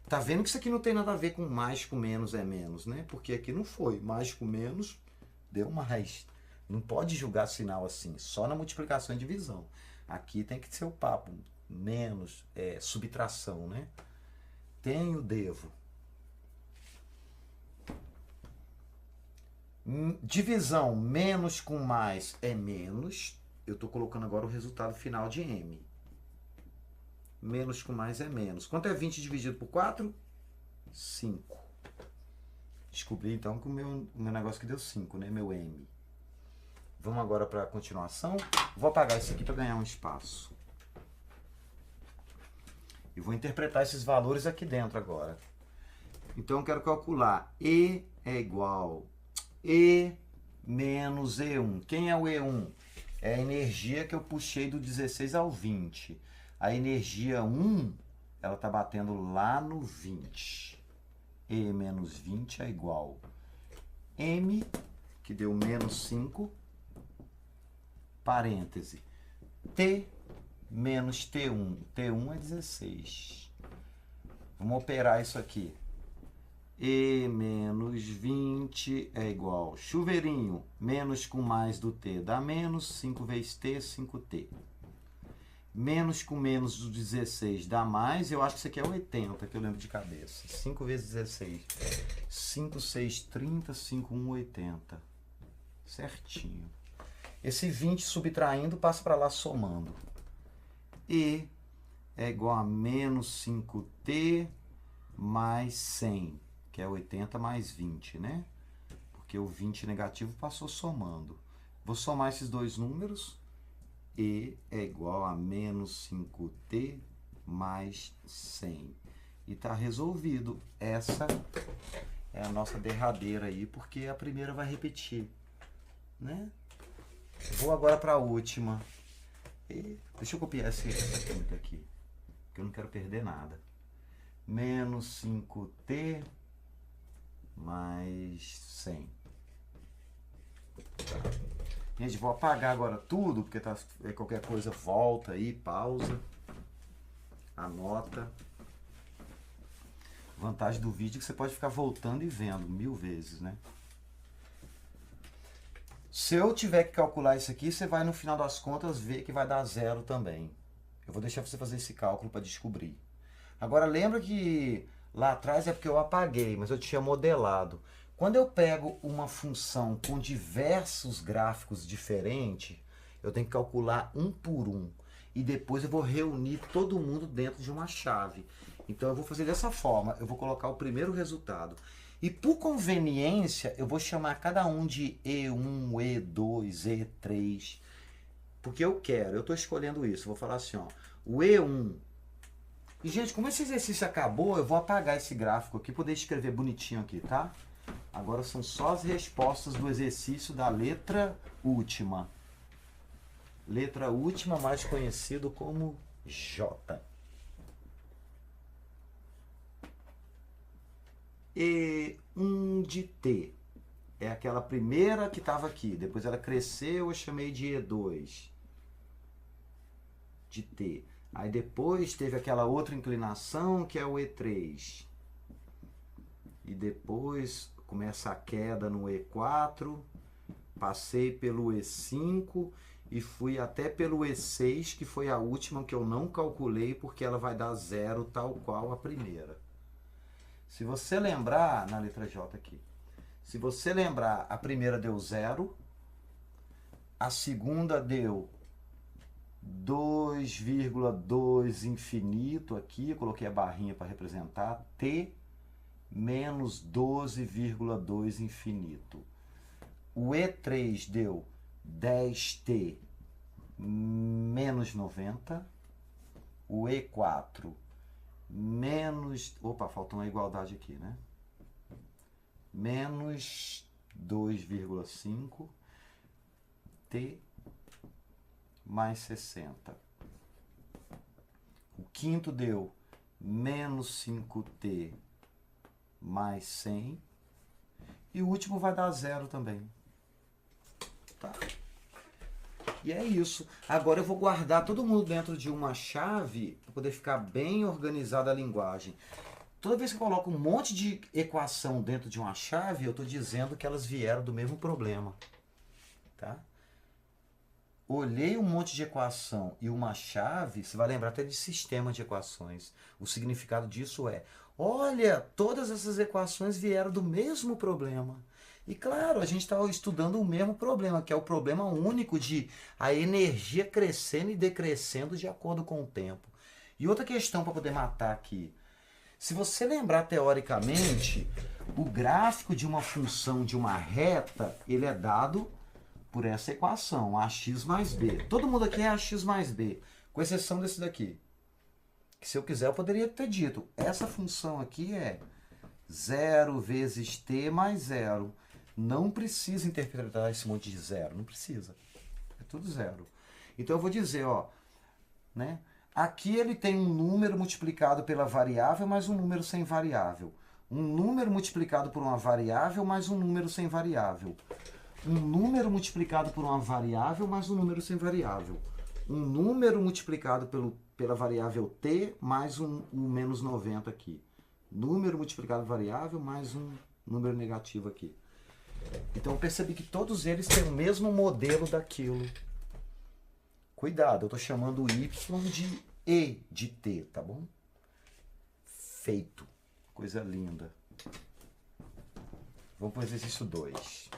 Tá vendo que isso aqui não tem nada a ver com mais com menos é menos, né? Porque aqui não foi. Mais com menos deu mais. Não pode julgar sinal assim, só na multiplicação e divisão. Aqui tem que ser o papo. Menos, subtração, né? Tenho, devo. Divisão, menos com mais é menos. Eu estou colocando agora o resultado final de M. Menos com mais é menos. Quanto é 20 dividido por 4? 5. Descobri então que o meu negócio que deu 5, né? Meu M. Vamos agora para a continuação. Vou apagar isso aqui para ganhar um espaço. E vou interpretar esses valores aqui dentro agora. Então eu quero calcular E é igual E menos E1. Quem é o E1? É a energia que eu puxei do 16 ao 20. A energia 1, ela está batendo lá no 20. E menos 20 é igual M, que deu menos 5, parêntese, T menos T1. T1 é 16. Vamos operar isso aqui. E menos 20 é igual chuveirinho, menos com mais do T dá menos, 5 vezes T, 5T. Menos com menos do 16 dá mais, eu acho que isso aqui é 80, que eu lembro de cabeça. 5 vezes 16. 5, 6, 30, 5, 1, 80. Certinho. Esse 20 subtraindo passa para lá somando. E é igual a menos 5T mais 100, que é 80 mais 20, né? Porque o 20 negativo passou somando. Vou somar esses dois números. E é igual a menos 5T mais 100. E está resolvido. Essa é a nossa derradeira aí, porque a primeira vai repetir, né? Vou agora para a última. E deixa eu copiar essa conta aqui, porque eu não quero perder nada. Menos 5T mais 100. Tá. Gente, vou apagar agora tudo, porque tá, qualquer coisa volta aí, pausa, anota. Vantagem do vídeo é que você pode ficar voltando e vendo 1000 vezes, né? Se eu tiver que calcular isso aqui, você vai no final das contas ver que vai dar zero também. Eu vou deixar você fazer esse cálculo para descobrir. Agora lembra que lá atrás é porque eu apaguei, mas eu tinha modelado. Quando eu pego uma função com diversos gráficos diferentes, eu tenho que calcular um por um. E depois eu vou reunir todo mundo dentro de uma chave. Então eu vou fazer dessa forma. Eu vou colocar o primeiro resultado. E por conveniência, eu vou chamar cada um de E1, E2, E3. Porque eu quero, eu estou escolhendo isso. Vou falar assim, ó, o E1. E gente, como esse exercício acabou, eu vou apagar esse gráfico aqui, poder escrever bonitinho aqui, tá? Agora são só as respostas do exercício da letra última. Letra última, mais conhecido como J. E1 de T. É aquela primeira que estava aqui. Depois ela cresceu, eu chamei de E2 de T. Aí depois teve aquela outra inclinação que é o E3. E depois começa a queda no E4, passei pelo E5 e fui até pelo E6, que foi a última que eu não calculei porque ela vai dar zero tal qual a primeira. Se você lembrar, na letra J aqui, se você lembrar, a primeira deu zero, a segunda deu 2,2 infinito aqui, eu coloquei a barrinha para representar, T menos 12,2 infinito. O E3 deu 10T menos 90. O E4 menos... Opa, faltou uma igualdade aqui, né? Menos 2,5. T mais 60. O quinto deu menos 5T mais 100. E o último vai dar zero também. Tá? E é isso. Agora eu vou guardar todo mundo dentro de uma chave para poder ficar bem organizada a linguagem. Toda vez que eu coloco um monte de equação dentro de uma chave, eu estou dizendo que elas vieram do mesmo problema. Tá? Olhei um monte de equação e uma chave, você vai lembrar até de sistema de equações. O significado disso é, olha, todas essas equações vieram do mesmo problema. E claro, a gente está estudando o mesmo problema, que é o problema único de a energia crescendo e decrescendo de acordo com o tempo. E outra questão para poder matar aqui. Se você lembrar teoricamente, o gráfico de uma função de uma reta, ele é dado por essa equação, ax mais b. Todo mundo aqui é ax mais b, com exceção desse daqui. Que se eu quiser, eu poderia ter dito, essa função aqui é 0 vezes t mais 0. Não precisa interpretar esse monte de zero, não precisa. É tudo zero. Então eu vou dizer, ó, né? Aqui ele tem um número multiplicado pela variável mais um número sem variável. Um número multiplicado por uma variável mais um número sem variável. Um número multiplicado por uma variável mais um número sem variável. Um número multiplicado pela variável t mais o menos 90 aqui. Número multiplicado por variável mais um número negativo aqui. Então eu percebi que todos eles têm o mesmo modelo daquilo. Cuidado, eu estou chamando o y de e de t, tá bom? Feito. Coisa linda. Vamos para o exercício 2.